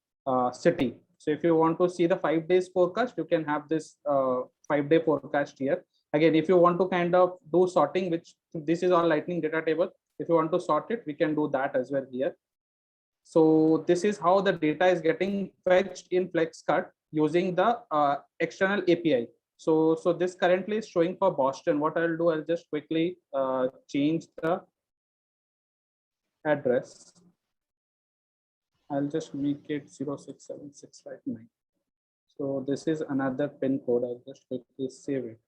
Speaker 3: city. So if you want to see the 5 days forecast, you can have this 5-day forecast here. Again, if you want to kind of do sorting, which this is all lightning data table. If you want to sort it, we can do that as well here. So this is how the data is getting fetched in FlexCard using the external API. So this currently is showing for Boston. What I'll do, I'll just quickly change the address. I'll just make it 0676559. So this is another pin code. I'll just quickly save it.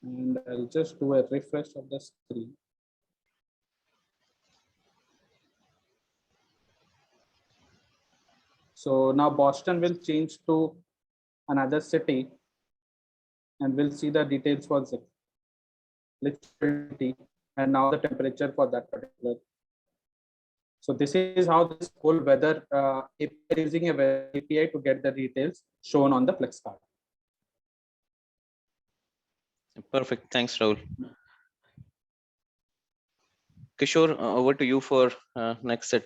Speaker 3: And I'll just do a refresh of the screen. So now Boston will change to another city, and we'll see the details for zip, literally, and now the temperature for that particular. So this is how this whole weather API, using a weather API to get the details shown on the flex card.
Speaker 1: Perfect. Thanks, Rahul. Kishore, over to you for next set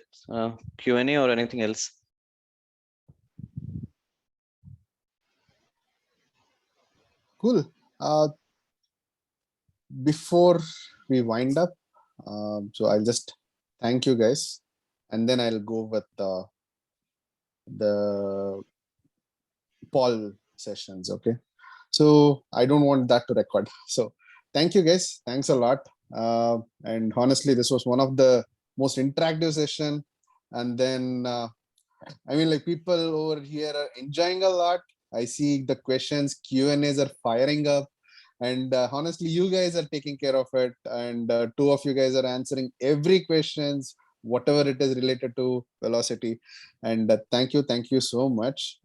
Speaker 1: Q&A or anything else.
Speaker 4: Cool. Before we wind up, so I'll just thank you guys, and then I'll go with the poll sessions. Okay. So I don't want that to record. So thank you guys. Thanks a lot. And honestly, this was one of the most interactive session. And then, I mean, like, people over here are enjoying a lot. I see the questions, Q&As are firing up. And honestly, you guys are taking care of it. And 2 of you guys are answering every questions, whatever it is related to Vlocity. And thank you so much.